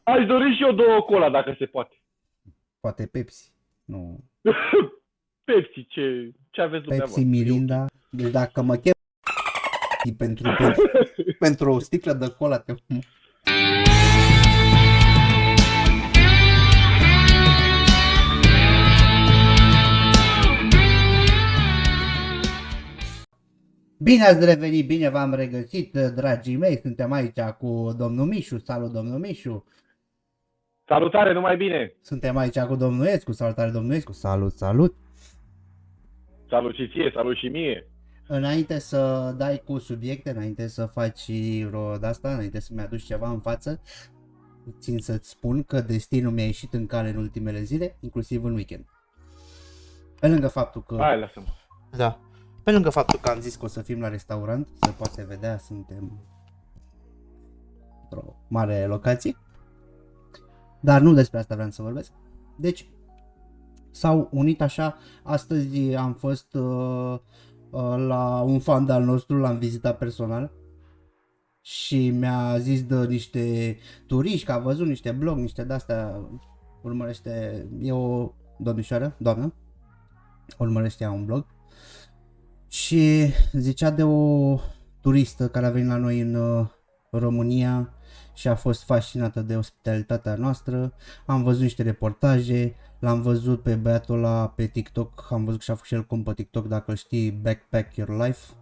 Aș dori și eu 2 cola, dacă se poate. Poate Pepsi. Nu. Pepsi, ce aveți Pepsi, dumneavoastră? Mirinda. Deci dacă mă chem pentru o sticlă de cola, te... Bine ați revenit, bine v-am regăsit, dragii mei, suntem aici cu domnul Mișu, salut domnul Mișu. Salutare, numai bine! Suntem aici cu domnul Escu, salutare domnul Escu, salut, salut. Salut și ție, salut și mie! Înainte să dai cu subiecte, înainte să faci vreo de-asta, înainte să-mi aduci ceva în față, țin să-ți spun că destinul mi-a ieșit în cale în ultimele zile, inclusiv în weekend. Pe lângă faptul că... Hai, lasă-mă. Da. Pe lângă faptul că am zis că o să fim la restaurant, se poate vedea, suntem într-o mare locație. Dar nu despre asta vreau să vorbesc. Deci, s-au unit așa, astăzi am fost la un fan de-al nostru, l-am vizitat personal. Și mi-a zis de niște turiști, că a văzut niște blog, niște de-astea, urmărește, e o domnișoară, doamnă, urmărește ea un blog. Și zicea de o turistă care a venit la noi în România și a fost fascinată de ospitalitatea noastră. Am văzut niște reportaje, l-am văzut pe băiatul ăla pe TikTok, am văzut că și-a făcut și el cont pe TikTok, dacă îl știi, Backpack Your Life.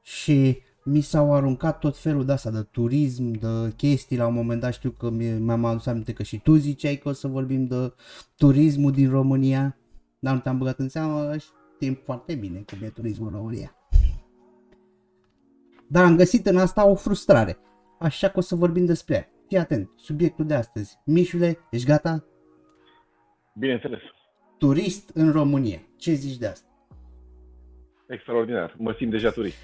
Și mi s-au aruncat tot felul de asta de turism, de chestii, la un moment dat știu că mi-am adus aminte că și tu ziceai că o să vorbim de turismul din România, dar nu te-am băgat în seamă, știm foarte bine cum e turismul în România. Dar am găsit în asta o frustrare, așa că o să vorbim despre ea. Fii atent, subiectul de astăzi. Mișule, ești gata? Bineînțeles. Turist în România. Ce zici de asta? Extraordinar. Mă simt deja turist.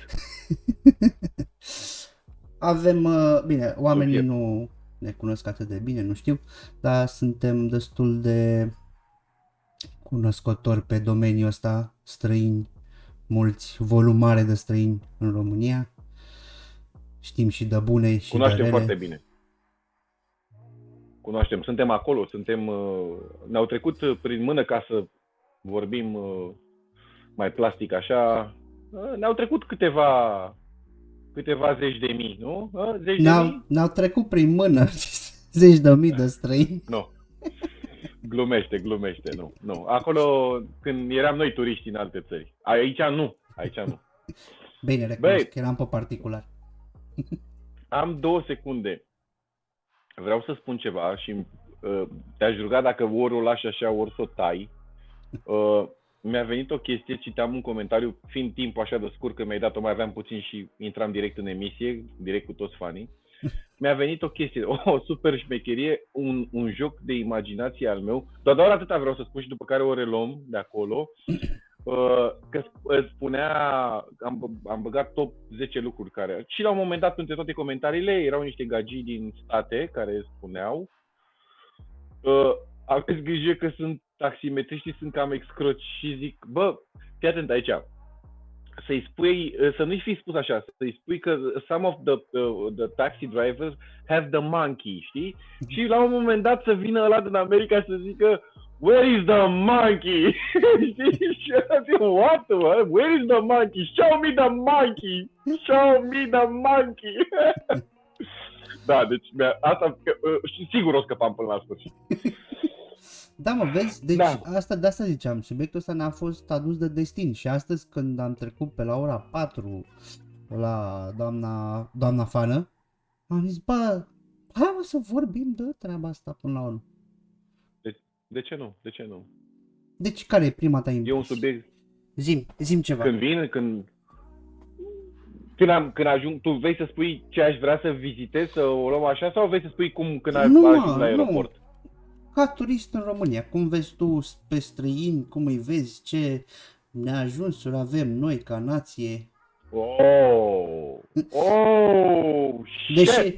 Avem, bine, oamenii nu ne cunosc atât de bine, nu știu, dar suntem destul de cunoscători pe domeniul ăsta, străini, mulți, volum mare de străini în România. Știm și de bune și Cunoaștem de rele. foarte bine. Cunoaștem, suntem acolo, ne-au trecut prin mână, ca să vorbim mai plastic așa, ne-au trecut câteva zeci de mii, nu? Zeci de mii? Ne-au trecut prin mână zeci de mii de străini. Nu. Glumește, nu. Acolo, când eram noi turiști în alte țări. Aici nu. Bine, recunosc că eram pe particular. Am 2 secunde. Vreau să spun ceva și te-aș ruga dacă ori o lași așa, ori să o tai. Mi-a venit o chestie, citeam un comentariu, fiind timpul așa de scurt că mi-ai dat-o, mai aveam puțin și intram direct în emisie, direct cu toți fanii. Mi-a venit o chestie, o super șmecherie, un joc de imaginație al meu, doar atâta vreau să spun și după care o reluăm de acolo, că îți spunea, am băgat top 10 lucruri care, și la un moment dat între toate comentariile erau niște gagii din state care spuneau aveți grijă că sunt taximetriștii, sunt cam excroci și zic, bă, fii atent aici, să-i spui, să nu-i fi spus așa, să-i spui că some of the taxi drivers have the monkey, știi? Și la un moment dat să vină ăla din America să zică, where is the monkey? Știi? Și ăla zic, what? Where is the monkey? Show me the monkey! Show me the monkey! Da, deci asta, sigur o scăpam până la sfârșit. Da, mă, vezi? Deci da. de asta ziceam, subiectul ăsta ne-a fost adus de destin și astăzi când am trecut pe la ora 4 la doamna fană, am zis, bă, hai mă să vorbim de treaba asta până la urmă. De ce nu? Deci care e prima ta impresie? E un subiect... Zim ceva. Când vin, când ajung, tu vei să spui ce aș vrea să vizitez, să o luăm așa, sau vei să spui când ajung la aeroport? Nu. Ca turist în România, cum vezi tu pe străini, cum îi vezi, ce neajunsuri avem noi ca nație? Deși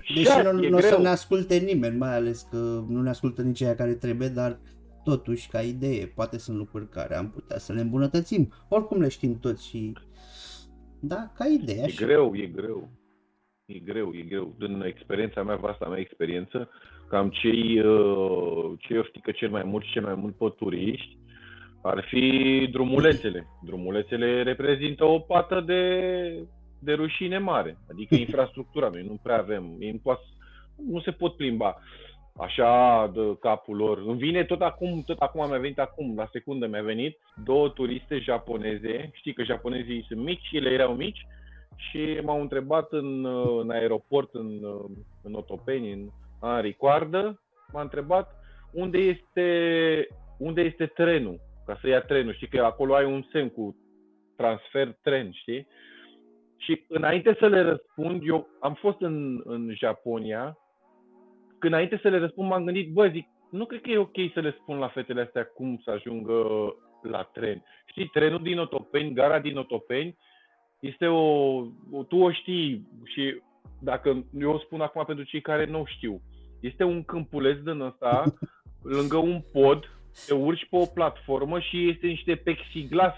nu o să ne asculte nimeni, mai ales că nu ne ascultă nici aia care trebuie, dar totuși ca idee, poate sunt lucruri care am putea să le îmbunătățim. Oricum le știm toți și... Da, ca idee, așa. E greu. Din experiența mea, vasta mea experiență, cam ce oftică cel mai mult pe turiști, ar fi drumulețele. Drumulețele reprezintă o pată de rușine mare, adică infrastructura. Noi nu prea avem, nu se pot plimba așa de capul lor. Îmi vine tot acum mi-a venit la secundă mi-a venit 2 turiste japoneze. Știi că japonezii sunt mici, ele erau mici și m-au întrebat în aeroport, în Otopeni, în Henri Coardă, m-a întrebat unde este trenul, ca să ia trenul. Știi că acolo ai un semn cu transfer tren, știi? Și înainte să le răspund, eu am fost în Japonia, când înainte să le răspund m-am gândit, zic, nu cred că e ok să le spun la fetele astea cum să ajungă la tren. Știi, trenul din Otopeni, gara din Otopeni, este tu o știi și dacă eu o spun acum pentru cei care nu știu, este un câmpuleț din ăsta, lângă un pod, te urci pe o platformă și este niște plexiglas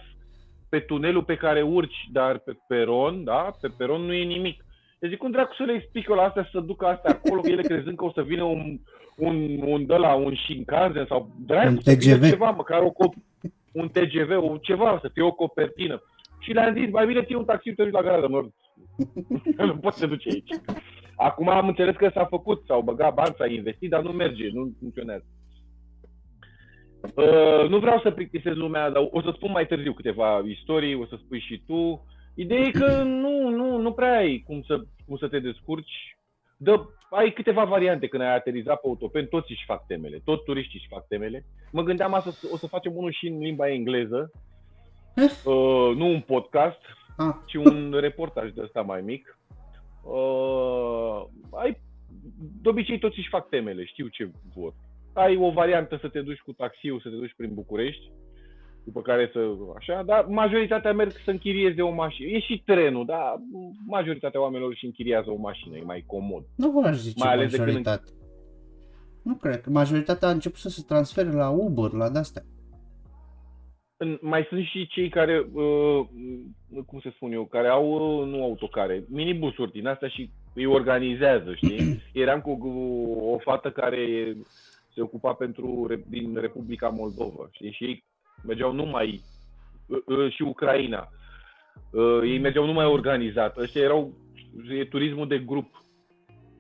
pe tunelul pe care urci, dar pe peron, da, pe peron nu e nimic. Deci cum dracu să le explic eu la astea să ducă astea acolo, ele crezând că o să vină un Shinkansen sau dracu să vină ceva, măcar un TGV, ceva, să fie o copertină. Și le-am zis, mai bine ții un taxi, te duci la Gara de Nord. Nu poți să duci aici. Acum am înțeles că s-a făcut, s-au băgat bani, s-a investit, dar nu merge, nu funcționează. Nu vreau să plictisez lumea, dar o să spun mai târziu câteva istorii, o să spui și tu. Ideea e că nu prea ai cum să te descurci. Ai câteva variante când ai aterizat pe Otopeni, toți își fac temele, toți turiștii își fac temele. Mă gândeam o să facem unul și în limba engleză, nu un podcast, ci un reportaj de ăsta mai mic. De obicei toți își fac temele, știu ce vor. Ai o variantă să te duci cu taxiul, să te duci prin București, după care așa, dar majoritatea merg să închirieze o mașină. E și trenul, dar majoritatea oamenilor își închiriază o mașină, e mai comod. Nu vă aș zice mai ales majoritate. Nu cred că majoritatea a început să se transfere la Uber, la de-astea. Mai sunt și cei care, cum să spun eu, care au, nu autocare, minibusuri din astea și îi organizează, știi? Eram cu o fată care se ocupa din Republica Moldova, știi? Și ei mergeau numai, și Ucraina, ei mergeau numai organizat. Ăștia e turismul de grup.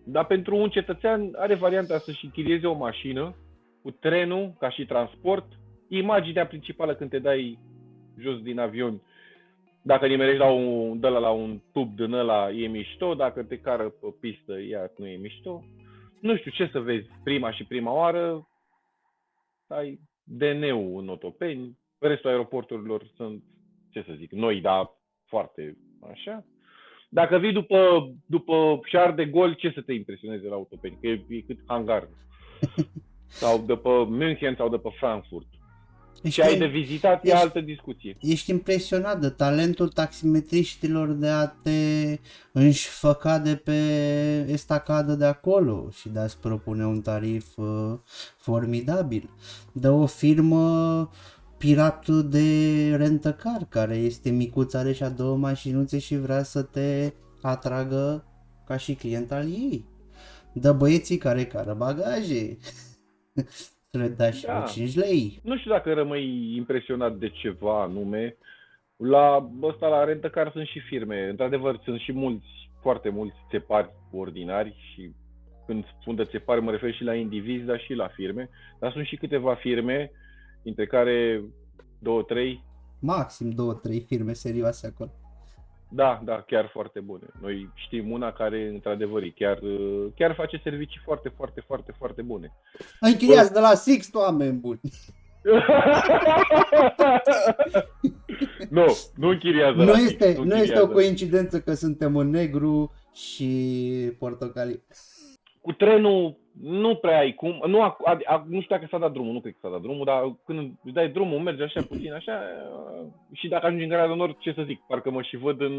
Dar pentru un cetățean are varianta să-și închirieze o mașină cu trenul ca și transport. Imaginea principală când te dai jos din avion, dacă nimerești la un tub din ăla, e mișto, dacă te cară pe pistă, iar nu e mișto. Nu știu ce să vezi prima oară, ai DN-ul în Otopeni, restul aeroporturilor sunt, ce să zic, noi, dar foarte așa. Dacă vii după Charles de Gaulle, ce să te impresioneze la Otopeni? Că e cât hangar. Sau după München sau după Frankfurt. Ce ai de vizitat e altă discuție. Ești impresionat de talentul taximetriștilor de a te înșfăca de pe estacadă de acolo și de a-ți propune un tarif formidabil. De o firmă pirat de rent-a-car care este micuță, are și-a 2 mașinuțe și vrea să te atragă ca și client al ei. De băieții care cară bagaje. Să le dai și 5 lei. Nu știu dacă rămâi impresionat de ceva anume. La rent-a-car sunt și firme. Într-adevăr, sunt și foarte mulți țepari ordinari și când spun de țepari mă refer și la indivizi, dar și la firme. Dar sunt și câteva firme, dintre care 2-3. Maxim 2-3 firme serioase acolo. Da, chiar foarte bune. Noi știm una care, într-adevăr, chiar face servicii foarte, foarte, foarte, foarte bune. Închiriați de la Sixt, oameni buni! Nu închiriază la Sixt. Nu este o coincidență că suntem în negru și portocaliu. Cu trenul nu prea ai cum. Nu știu dacă s-a dat drumul, nu cred că s-a dat drumul, dar când îți dai drumul, mergi așa puțin, așa, și dacă ajungi în Gara de Nord, ce să zic, parcă mă și văd în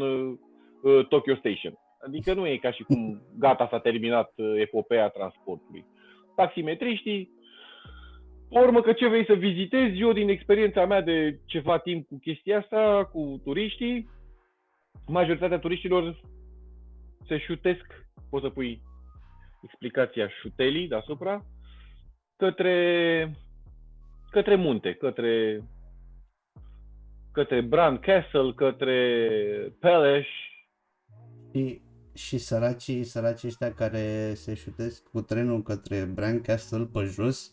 Tokyo Station. Adică nu e ca și cum gata, s-a terminat epopeea transportului. Taximetriștii, pe urmă că ce vrei să vizitezi, eu din experiența mea de ceva timp cu chestia asta, cu turiștii, majoritatea turiștilor se șutesc, poți să pui explicația șutelii deasupra, către munte, către Bran Castle, către Peleș. Și săracii ăștia care se șutesc cu trenul către Bran Castle pe jos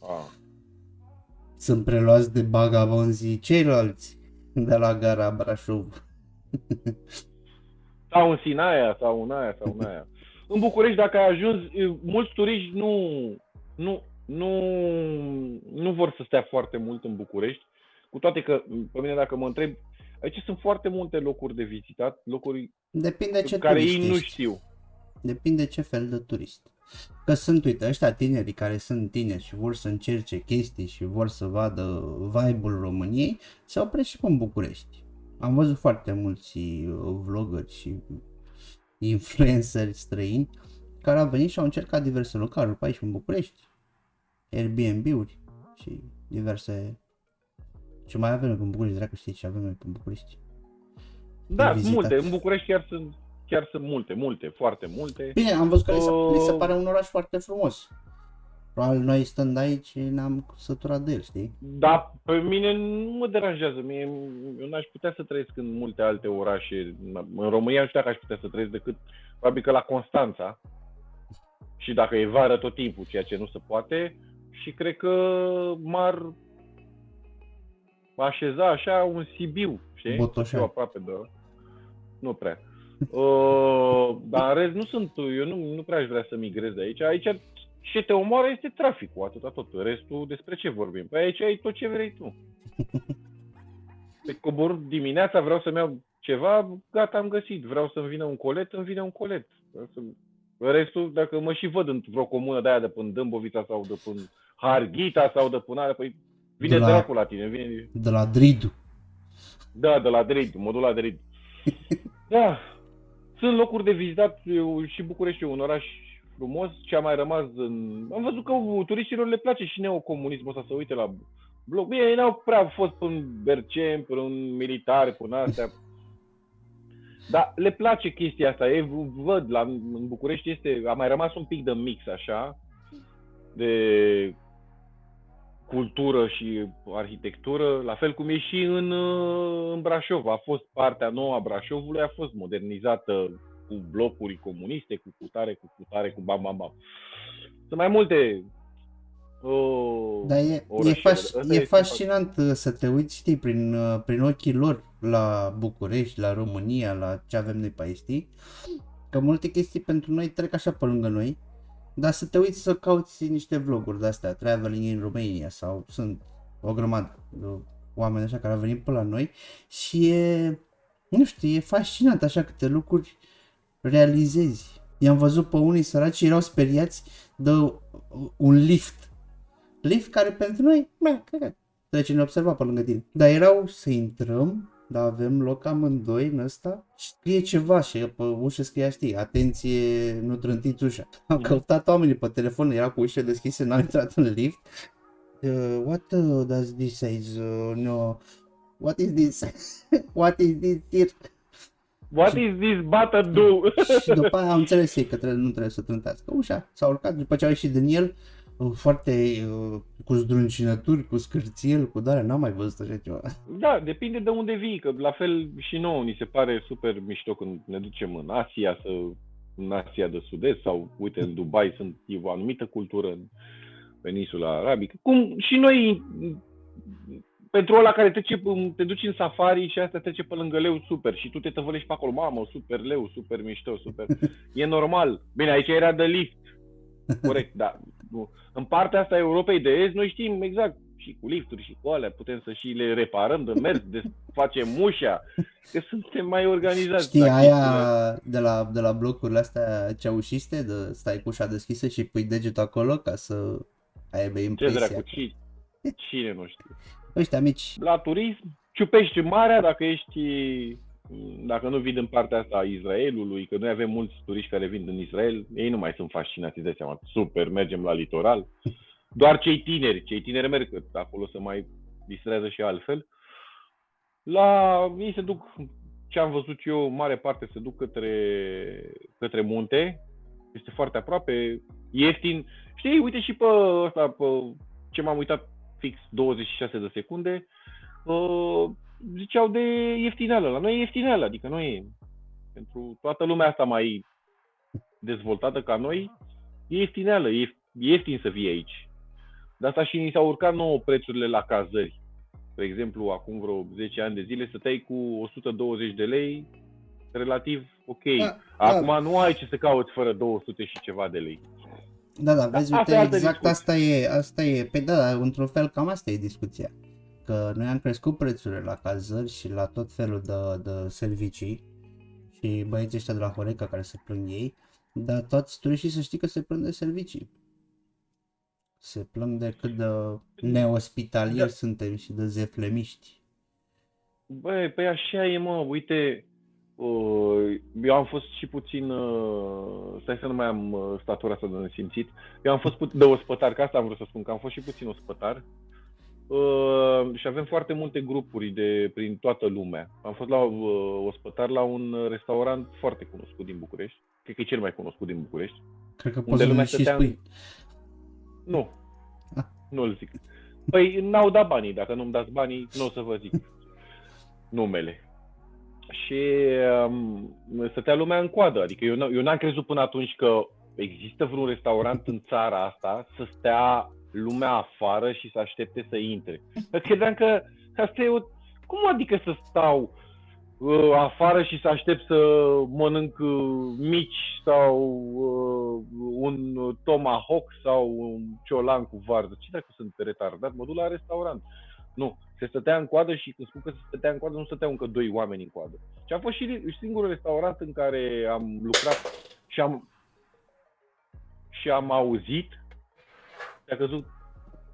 sunt preluați de bagabonzii ceilalți de la gara Brașov. Sau în Sinaia, sau în aia. În București, dacă ai ajuns, mulți turiști nu vor să stea foarte mult în București, cu toate că, pe mine dacă mă întreb, aici sunt foarte multe locuri de vizitat, locuri Depinde ce care turist ei nu ești. știu. Depinde ce fel de turist. Că sunt, uite, ăștia tinerii care sunt tineri și vor să încerce chestii și vor să vadă vibe-ul României, se opresc și pe în București. Am văzut foarte mulți vloggeri și influenceri străini care au venit și au încercat diverse localuri pe aici în București, Airbnb-uri și diverse... Ce mai avem în București, dracu, știi ce avem în București? Da, multe, în București chiar sunt multe, foarte multe. Bine, am văzut că li se pare un oraș foarte frumos. Probabil noi stând aici ne-am săturat de el, știi? Da, pe mine nu mă deranjează. Eu n-aș putea să trăiesc în multe alte orașe. În România nu știu dacă aș putea să trăiesc decât probabil că la Constanța. Și dacă e vară tot timpul, ceea ce nu se poate. Și cred că m-ar așeza așa un Sibiu, știi? Botoșani. Eu aproape de... Nu prea. Dar în rest eu nu prea aș vrea să migrez de aici. Aici ce te omoară este traficul, atâta tot. Restul, despre ce vorbim? Păi aici ai tot ce vrei tu. Pe cobor dimineața, vreau să-mi iau ceva, gata, am găsit. Vreau să-mi vină un colet, îmi vine un colet. Restul, dacă mă și văd în vreo comună de aia de până Dâmbovița sau de până Harghita sau de până alea, păi vine dracul la tine. De la Dridu. Da, de la Dridu, mă duc la Dridu. Da, sunt locuri de vizitat și București e un oraș frumos, ce a mai rămas Am văzut că turiștilor le place și neocomunismul ăsta, să uite la blog. Bine, ei n-au prea fost până Berceni, până militari, până astea. Dar le place chestia asta. Ei văd, în București a mai rămas un pic de mix, așa, de cultură și arhitectură, la fel cum e și în Brașov. A fost partea nouă a Brașovului, a fost modernizată cu blocuri comuniste, cu cutare, cu bam, bam, bam. Sunt mai multe Dar e fascinant să te uiți, știi, prin ochii lor la București, la România, la ce avem noi pe aici, știi? Că multe chestii pentru noi trec așa pe lângă noi, dar să te uiți să cauți niște vloguri de-astea, traveling in Romania, sau sunt o grămadă de oameni așa care au venit pe la noi și nu știu, e fascinant așa câte lucruri realizezi. I-am văzut pe unii săraci, erau speriați de un lift care pentru noi, trece neobservat pe lângă tine. Dar erau să intrăm, dar avem loc amândoi în ăsta și scrie ceva și pe ușă scria, știi, atenție, nu trântiți ușa. Am căutat oamenii pe telefon, era cu ușa deschise, n-am intrat în lift. What does this say? No. What is this? What is this here? What is this button do? Și după aia am înțeles ei că nu trebuie să trântească ușa. S-au urcat, după ce au ieșit din el, foarte cu zdruncinături, cu scârțiel, cu darea, n-am mai văzut așa ceva. Da, depinde de unde vii, că la fel și nouă ni se pare super mișto când ne ducem în Asia, în Asia de Sud-Est sau, uite, în Dubai e o anumită cultură în peninsula arabică. Cum și noi, pentru ăla care te duci în safari și asta trece pe lângă leu, super, și tu te tăvălești pe acolo, mamă, super leu, super mișto, super, e normal. Bine, aici era de lift, corect, da. În partea asta a Europei de Est, noi știm exact, și cu lifturi și cu alea, putem să și le reparăm de mers, facem ușa, că suntem mai organizați. Știi aia de la blocurile astea ceaușiste, de stai cu ușa deschisă și pui degetul acolo ca să aibă impresia. Ce dracu, cine nu știe? Ăștia mici. La turism, ciupești marea dacă nu vii din partea asta a Israelului, că noi avem mulți turiști care vin din Israel, ei nu mai sunt fascinați, îți dai seama, super, mergem la litoral. Doar cei tineri merg, că acolo se mai distrează și altfel. Ei se duc, ce am văzut eu, mare parte se duc către munte, este foarte aproape, ieftin. Știi, uite și pe ăsta, pe ce m-am uitat fix 26 de secunde, ziceau de ieftineală. La noi e ieftineală, adică nu e. Pentru toată lumea asta mai dezvoltată ca noi, e ieftineală, e ieftin să fie aici. De asta și ni s-au urcat nouă prețurile la cazări. De exemplu, acum vreo 10 ani de zile stăteai cu 120 de lei, relativ ok. Acum nu ai ce să cauți fără 200 și ceva de lei. Da, vezi, uite, exact asta e, pe da, într-un fel cam asta e discuția. Că noi am crescut prețurile la cazări și la tot felul de servicii și băieții ăștia de la Horeca care se plâng ei, dar toți turiștii să știi că se plâng de servicii. Se plâng de cât de neospitalieri suntem și de zeflemiști. Băi, păi așa e, mă, uite, eu am fost și puțin, stai să nu mai am statura asta de nesimțit, eu am fost de ospătar, că asta am vrut să spun, că am fost și puțin ospătar și avem foarte multe grupuri prin toată lumea. Am fost la ospătar la un restaurant foarte cunoscut din București, cred că e cel mai cunoscut din București. Cred că poți să și spui. Nu, nu-l zic. Păi n-au dat banii, dacă nu-mi dați banii, nu o să vă zic numele. Și stătea lumea în coadă, adică eu n-am crezut până atunci că există vreun restaurant în țara asta să stea lumea afară și să aștepte să intre. Credeam că asta e cum adică să stau afară și să aștept să mănânc mici sau un tomahawk sau un ciolan cu varză. Ce dacă sunt retardat? Mă duc la restaurant. Nu, se stătea în coadă și când spun că se stătea în coadă, nu stăteau încă 2 oameni în coadă. Și a fost și singurul restaurant în care am lucrat și am auzit. A căzut.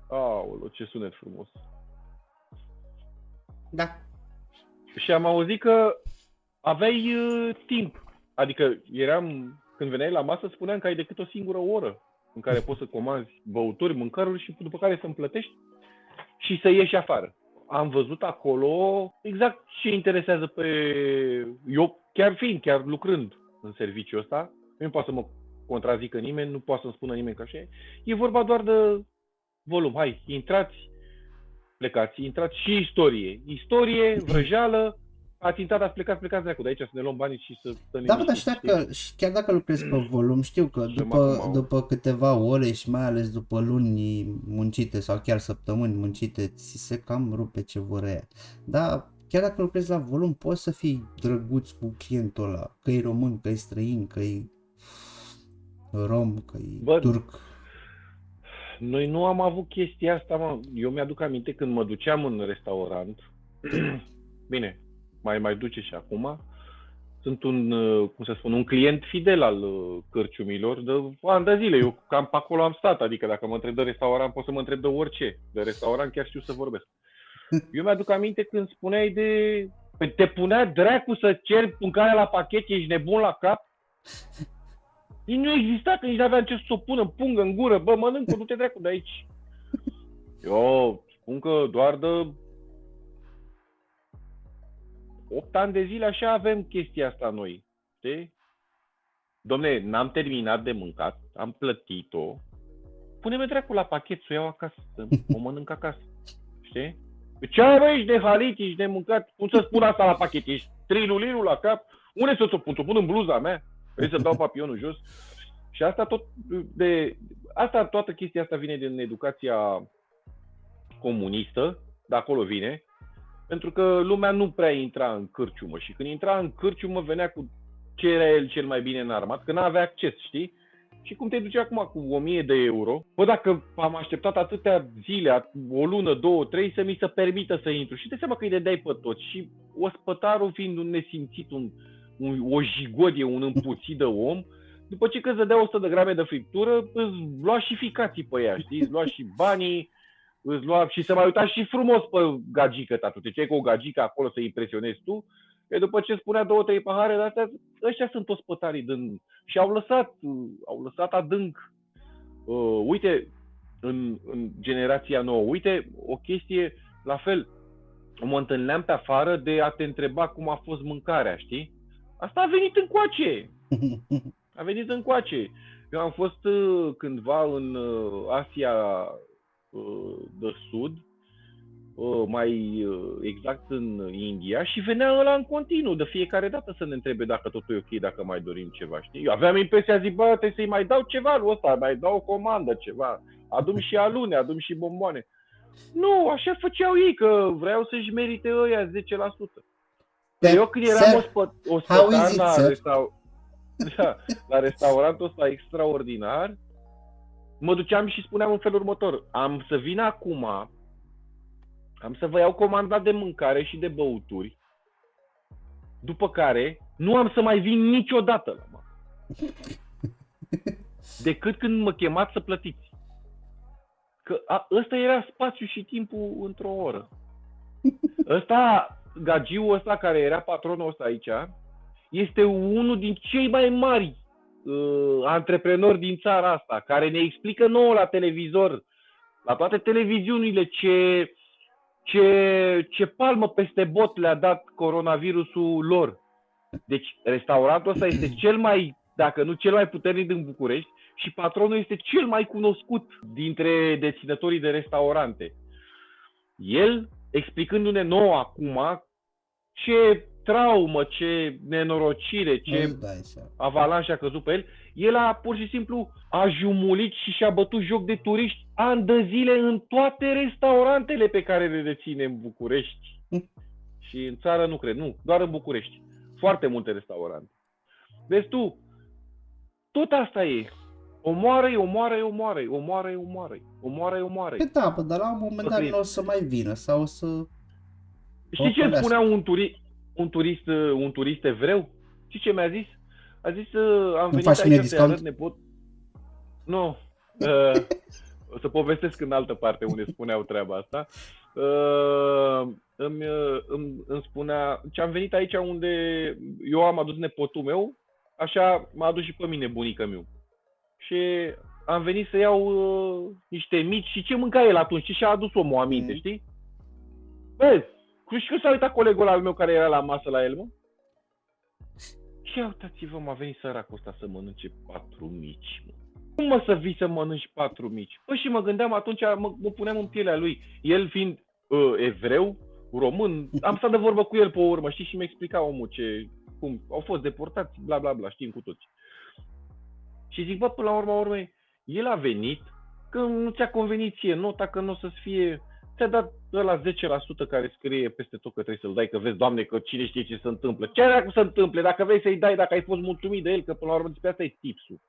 Aoleu, ce sunet frumos. Da. Și am auzit că aveai timp. Adică când veneai la masă, spuneam că ai decât o singură oră în care poți să comanzi băuturi, mâncăruri și după care să împlătești și să ieși afară. Am văzut acolo exact ce interesează pe eu, chiar lucrând în serviciul ăsta, nu poate să mă contrazică nimeni, nu poate să-mi spună nimeni că așa e. E vorba doar de volum. Hai, plecați și istorie. Istorie, vrăjeală, ați intrat, ați plecat de aici, să ne luăm banii și să stăm liniștiți. Da, dar știu că chiar dacă lucrezi pe volum, știu că după câteva ore și mai ales după luni muncite sau chiar săptămâni muncite, ți se cam rupe ce vor ea. Dar chiar dacă lucrezi la volum, poți să fii drăguț cu clientul ăla, că e român, că e străin, că e rom, că e turc. Noi nu am avut chestia asta, mă. Eu mi-aduc aminte când mă duceam în restaurant. Bine, mai duce și acum. Sunt un client fidel al cărciumilor de ani de zile. Eu cam pe acolo am stat, adică dacă mă întreb de restaurant, pot să mă întreb de orice. De restaurant chiar știu să vorbesc. Eu mi-aduc aminte când spuneai te punea dracu să ceri mâncarea la pachet, ești nebun la cap? Nici nu exista, că nici n-aveam ce să o pună în pungă, în gură. Bă, mănânc-o, du-te dracu de aici. Eu spun că doar de 8 ani de zile așa avem chestia asta noi. Știi? Dom'le, n-am terminat de mâncat, am plătit-o. Pune-mi dracu la pachet să o iau acasă, să o mănânc acasă. Știi? Ce ai, bă, ești de halit, ești de mâncat? Cum să spun asta la pachet? Ești trilulilu la cap? Unde să o pun? Să o pun în bluza mea? Vrei să dau papionul jos? Și asta toată chestia asta vine din educația comunistă, de acolo vine, pentru că lumea nu prea intra în cârciumă și când intra în cârciumă venea cu ce era el cel mai bine înarmat, că n-avea acces, știi? Și cum te duci acum cu 1000 de euro, bă, dacă am așteptat atâtea zile, o lună, 2, 3, să mi se permită să intru și de seama că îi dai pe toți și ospătarul fiind un nesimțit, o jigodie, un împuțit de om, după ce că îți dădea 100 de grame de friptură, îți lua și ficații pe ea, știi? Îți lua și banii, îți lua și să mai uita și frumos pe gagică, tatu. Te cei cu o gagică acolo să impresionezi tu, e după ce spunea 2-3 pahare de astea, ăștia sunt ospătarii din... Și au lăsat adânc. Uite, în generația nouă, uite, o chestie la fel, mă întâlneam pe afară de a te întreba cum a fost mâncarea, știi? Asta a venit încoace. A venit încoace. Eu am fost cândva în Asia de Sud, mai exact în India, și venea ăla în continuu, de fiecare dată să ne întrebe dacă totul e ok, dacă mai dorim ceva, știi? Eu aveam impresia, zic, bă, trebuie să-i mai dau ceva lui ăsta, mai dau o comandă, ceva. Adum și alune, adum și bomboane. Nu, așa făceau ei, că vreau să-și merite ăia 10%. Eu când eram ospătar la restaurantul ăsta extraordinar, mă duceam și spuneam în felul următor: am să vin acum, am să vă iau comanda de mâncare și de băuturi, după care nu am să mai vin niciodată la masă, decât când mă chemați să plătiți. Că ăsta era spațiu și timpul într-o oră. Ăsta, gagiul ăsta care era patronul ăsta aici, este unul din cei mai mari antreprenori din țara asta, care ne explică nouă la televizor, la toate televiziunile, ce palmă peste bot le-a dat coronavirusul lor. Deci restaurantul ăsta este cel mai, dacă nu cel mai puternic din București, și patronul este cel mai cunoscut dintre deținătorii de restaurante. El, explicându-ne nouă acum ce traumă, ce nenorocire, ce avalanșă a căzut pe el, el a pur și simplu a jumulit și și-a bătut joc de turiști ani de zile în toate restaurantele pe care le deține în București. Și în țară nu cred, nu, doar în București. Foarte multe restaurante. Vezi tu, tot asta e. Omoară-i. Păi da, dar la un moment dat nu o să mai vină sau o să... Știi ce îmi spunea un turist evreu? Știi ce mi-a zis? A zis, am venit aici să-i arăt nepot... Nu. O să povestesc în altă parte unde spuneau treaba asta. Îmi spunea ce am venit aici unde eu am adus nepotul meu, așa m-a adus și pe mine bunica meu. Și am venit să iau niște mici și ce mânca el atunci, și și-a adus omul aminte, știi? Bă, și când s-a uitat colegul al meu care era la masă la el, mă? Ce uitați-vă, m-a venit săracul ăsta să mănânce 4 mici, mă. Cum mă să vii să mănânci 4 mici? Păi și mă gândeam atunci, mă puneam în pielea lui. El fiind evreu, român, am stat de vorbă cu el pe urmă, știi? Și mi-a explicat omul cum au fost deportați, bla bla bla, știm cu toți. Și zic, bă, până la urma urmei, el a venit că nu ți-a convenit ție nota, că nu o să-ți fie... Ți-a dat ăla 10% care scrie peste tot că trebuie să-l dai, că vezi, Doamne, că cine știe ce se întâmplă. Ce dracu se întâmple? Dacă vrei să-i dai, dacă ai fost mulțumit de el, că până la urmă despre asta e tipsul.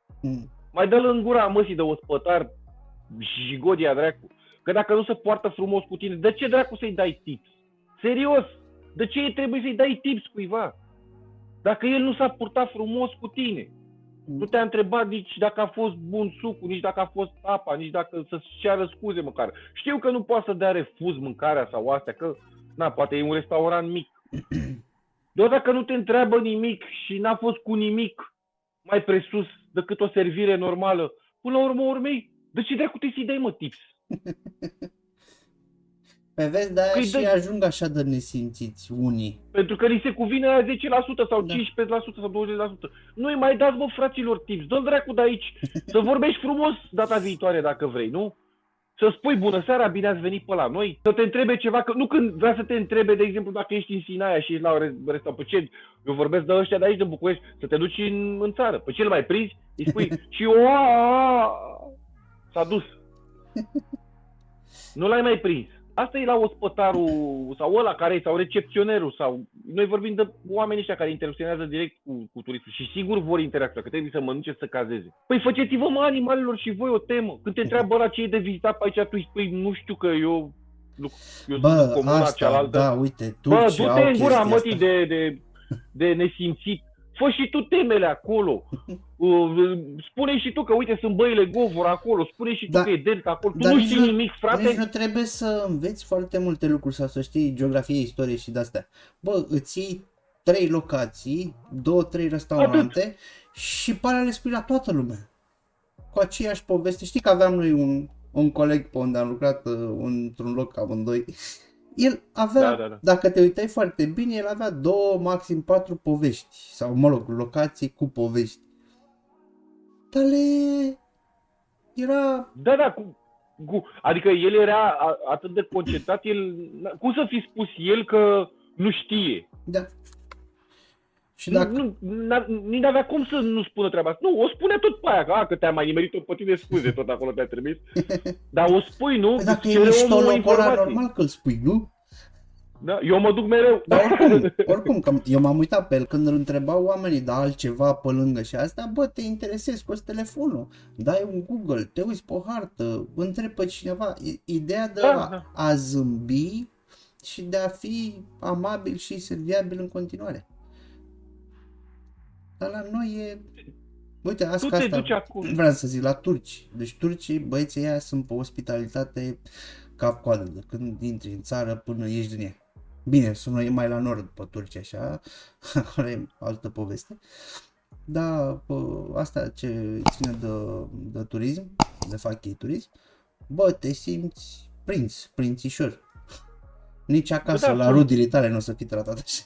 Mai dă-l în gura măsii de ospătar, jigodia dracu. Că dacă nu se poartă frumos cu tine, de ce dracu să-i dai tips? Serios! De ce trebuie să-i dai tips cuiva? Dacă el nu s-a purtat frumos cu tine. Nu te-a întrebat nici dacă a fost bun sucul, nici dacă a fost apa, nici dacă să-ți ceară scuze măcar. Știu că nu poate să dea refuz mâncarea sau astea, că na, poate e un restaurant mic. Doar dacă nu te întreabă nimic și n-a fost cu nimic mai presus decât o servire normală, până la urmă urmei, de ce dracu te să-i dai, mă, tips? Pe vezi, de-aia și ajung așa de nesimțiți unii. Pentru că li se cuvine aia 10% sau 15% sau 20%. Nu-i mai dați, bă, fraților, tips. Dă-l dracu de aici. Să vorbești frumos data viitoare dacă vrei, nu? Să spui bună seara, bine ați venit pe la noi. Să te întrebe ceva, că nu când vrea să te întrebe, de exemplu, dacă ești în Sinaia și ești la restaurant. Pe ce? Eu vorbesc de ăștia de aici, de București, să te duci în țară. Pe ce îl mai prinzi? Îi spui și s-a dus. Nu l-ai mai prins. Asta e la ospătarul sau ăla care e, sau recepționerul, sau... Noi vorbim de oamenii ăștia care interacționează direct cu turistul și sigur vor interacționa, că trebuie să mănânce, să cazeze. Păi faceți-vă, mă, animalelor, și voi o temă. Când te întreabă ăla ce e de vizitat pe aici, tu îi spui, nu știu, că eu sunt în comuna cealaltă. Da, uite, bă, du-te în gura mătii de nesimțit. Fă și tu temele acolo. Spune și tu că, uite, sunt băile Govor acolo. Spune și tu că e Delta acolo. Tu nu știi nimic, frate. Nici nu trebuie să înveți foarte multe lucruri sau să știi geografie, istorie și de-astea. Bă, îți iei 3 locații, 2-3 restaurante și pe alea le spui la toată lumea. Cu aceeași poveste. Știi că aveam noi un coleg pe unde am lucrat într-un loc amândoi. El avea, dacă te uitai foarte bine, el avea 2, maxim 4 povești, sau mă rog, locații cu povești. Dar era... Da, adică el era atât de concentrat, cum să fi spus el că nu știe? Da. Și dacă... Nici n-avea cum să nu spună treaba asta. Nu, o spune tot pe aia, că te-a mai nimerit-o pe tine, scuze, tot acolo te-a trimis. Dar o spui, nu? Păi dacă e mișto locul ăla, normal că îl spui, nu? Da, eu mă duc mereu. Dar oricum, că eu m-am uitat pe el când îl întrebau oamenii, da, altceva pe lângă și asta, bă, te interesezi, scoți telefonul, dai un Google, te uiți pe o hartă, întrebi pe cineva, ideea de a zâmbi și de a fi amabil și serviabil în continuare. Dar la noi e... Uite, asta vreau să zic, la turci. Deci turcii, băieții ăia sunt pe ospitalitate cap-coadă, de când intri în țară până ieși din ea. Bine, sună mai la nord pe Turcia, așa, acolo e altă poveste. Dar asta ce ține de turism, de fac ei turism, bă, te simți prințișor. Nici acasă, la rudile tale nu o să fii tratat așa.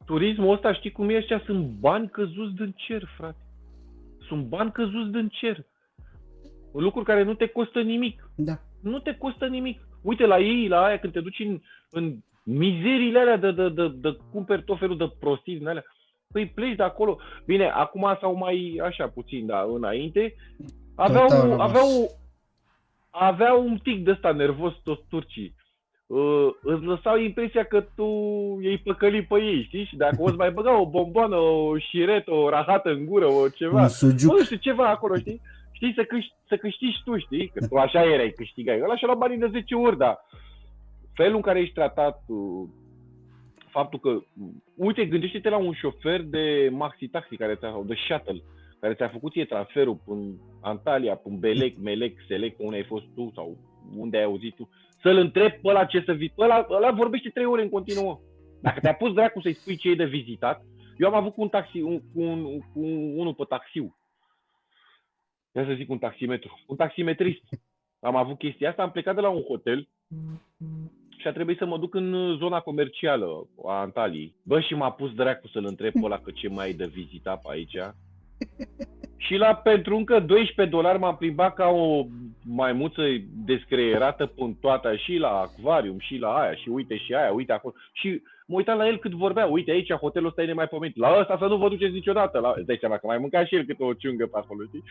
Turismul ăsta, știi cum e? Ăștia sunt bani căzuți din cer, frate. Sunt bani căzuți din cer. Lucruri care nu te costă nimic. Da. Nu te costă nimic. Uite la ei, la aia, când te duci în mizeriile alea de cumperi tot felul de prostii din alea, păi pleci de acolo. Bine, acum sau mai așa puțin, dar înainte aveau un tic de ăsta nervos toți turcii. Îți lăsau impresia că tu i-ai păcălit pe ei, știi? Și dacă o să mai băga o bomboană, o șiretă, o rahată în gură, o ceva, nu știu, ceva acolo, știi? Știi, să câștigi tu, știi? Că tu așa erai, câștigai. Ăla și-a luat banii de 10 ori, dar felul în care ești tratat, faptul că, uite, gândește-te la un șofer de maxi-taxi, sau de shuttle, care ți-a făcut ție transferul până Antalya, până Belek, Melek, Selec, unde ai fost tu sau unde ai auzit tu, să-l întrebi pe ăla ce să vii. Ăla vorbește 3 ore în continuu. Dacă te-a pus dracu să-i spui ce e de vizitat, eu am avut cu un taxi, unul pe taxiu. Ia să zic un taximetru. Un taximetrist. Am avut chestia asta, am plecat de la un hotel și a trebuit să mă duc în zona comercială a Antaliei. Bă, și m-a pus dracu să-l întreb pe ăla că ce mai e de vizitat pe aici. Și pentru încă $12 m-am plimbat ca o maimuță descreierată până toată și la acvarium și la aia și uite și aia, uite acolo. Și mă uitam la el cât vorbea, uite aici hotelul ăsta e nemaipomenit, la ăsta să nu vă duceți niciodată, îți dai seama că mai mânca și el câte o ciungă pe acolo, știi?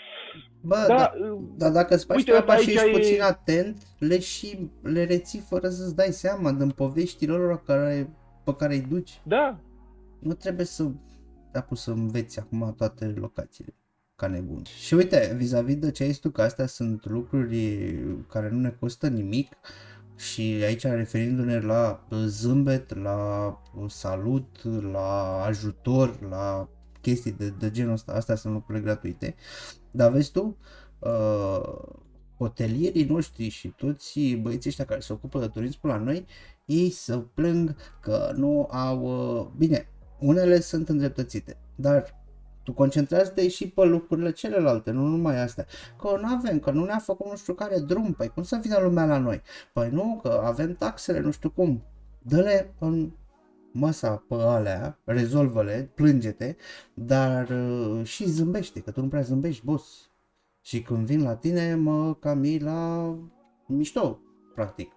Bă, dar dacă îți faci treaba și ești puțin atent, le reții fără să-ți dai seama din poveștile lor pe care îi duci. Da. Nu trebuie să înveți acum toate locațiile ca nebun. Și uite, vis-a-vis de ce ai zis tu, că astea sunt lucruri care nu ne costă nimic și aici referindu-ne la zâmbet, la salut, la ajutor, la chestii de genul ăsta, astea sunt lucruri gratuite. Dar vezi tu, hotelierii noștri și toți băieții ăștia care se ocupă de turism la noi, ei se plâng că nu au... Bine, unele sunt îndreptățite, dar tu concentrează-te și pe lucrurile celelalte, nu numai astea. Că nu avem, că nu ne-a făcut nu știu care drum, păi cum să vină lumea la noi? Păi nu, că avem taxele, nu știu cum. Dă-le în masa pe alea, rezolvă-le, plânge-te, dar și zâmbește, că tu nu prea zâmbești, boss. Și când vin la tine, mă cam iei la mișto, practic.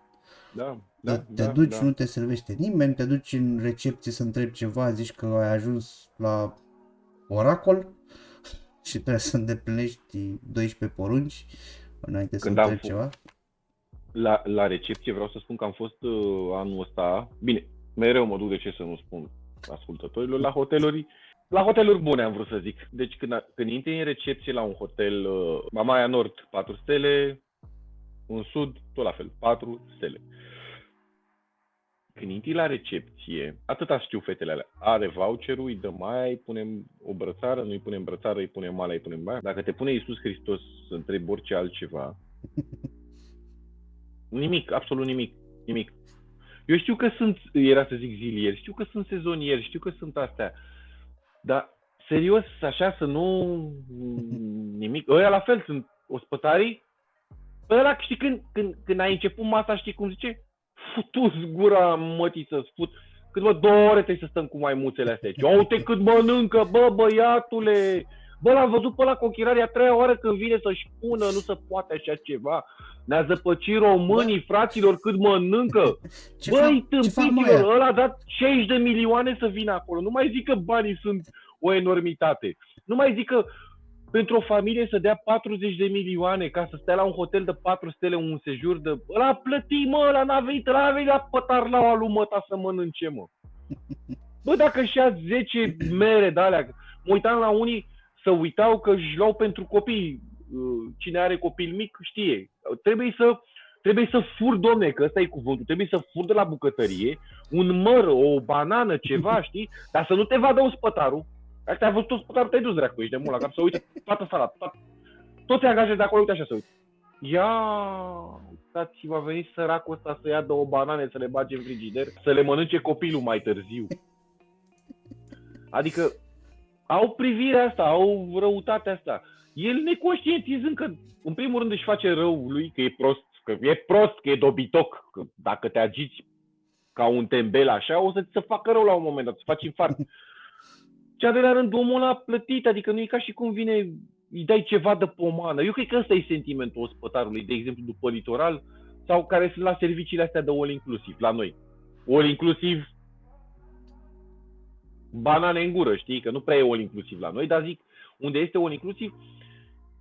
Te duci, nu te servește nimeni, te duci în recepție să întrebi ceva, zici că ai ajuns la oracol și trebuie să îndeplinești 12 porunci înainte să întrebi ceva. La recepție vreau să spun că am fost anul ăsta, bine, mereu mă duc, de ce să nu spun ascultătorilor, la hoteluri bune am vrut să zic. Deci când intri în recepție la un hotel, Mamaia Nord 4 stele, în sud tot la fel, 4 stele. Când intri la recepție, atâta știu fetele alea, are voucherul, îi dăm aia, îi punem o brățară, nu îi punem brățară, îi punem alea, îi punem aia. Dacă te pune Iisus Hristos să întrebi orice altceva, nimic, absolut nimic. Eu știu că era să zic zilieri, știu că sunt sezonieri, știu că sunt astea, dar serios, așa să nu nimic. Ăia la fel sunt ospătarii. Ăla, știi, când ai început masa, știi cum zice? Futu-ți gura, mătii, să-ți fut. Cât 2 ore trebuie să stăm cu maimuțele astea. Uite cât mănâncă, bă, băiatule! Bă, l-am văzut pe ăla cu ochelarii a treia oară când vine să-și pună, nu se poate așa ceva. Ne-a zăpăcit românii, fraților, cât mănâncă. Băi, tâmpiților, ăla a dat 60 de milioane să vină acolo. Nu mai zic că banii sunt o enormitate. Nu mai zic că pentru o familie să dea 40 de milioane ca să stea la un hotel de 4 stele, un sejur de... Ăla a plătit, mă, ăla n-a venit la pătarlaua lui măta să mănânce, mă. Bă, dacă și ia 10 mere de alea, mă uitam la unii, să uitau că își luau pentru copii. Cine are copil mic știe. Trebuie să fur, domne, că ăsta e cuvântul, trebuie să fur de la bucătărie un măr, o banană, ceva, știi? Dar să nu te vadă ospătarul. Dacă ai văzut ospătarul, te-ai dus dracu, ești de mult la cap, să uite toată salata. Toți angajați de acolo, uite așa să uite. Ia, uitați-vă, a venit săracul ăsta să ia 2 banane, să le bage în frigider, să le mănânce copilul mai târziu. Adică au privirea asta, au răutatea asta. El neconștientizând că, în primul rând, își face rău lui, că e prost, că e dobitoc, că dacă te agiți ca un tembel așa, o să ți se facă rău la un moment dat, să faci infart. Cea de la rând, omul ăla a plătit, adică nu e ca și cum vine, îi dai ceva de pomană. Eu cred că ăsta e sentimentul ospătarului, de exemplu, după Litoral, sau care sunt la serviciile astea de all inclusiv, la noi. All inclusiv, banane în gură, știi? Că nu prea e all inclusiv la noi, dar zic, unde este all inclusiv,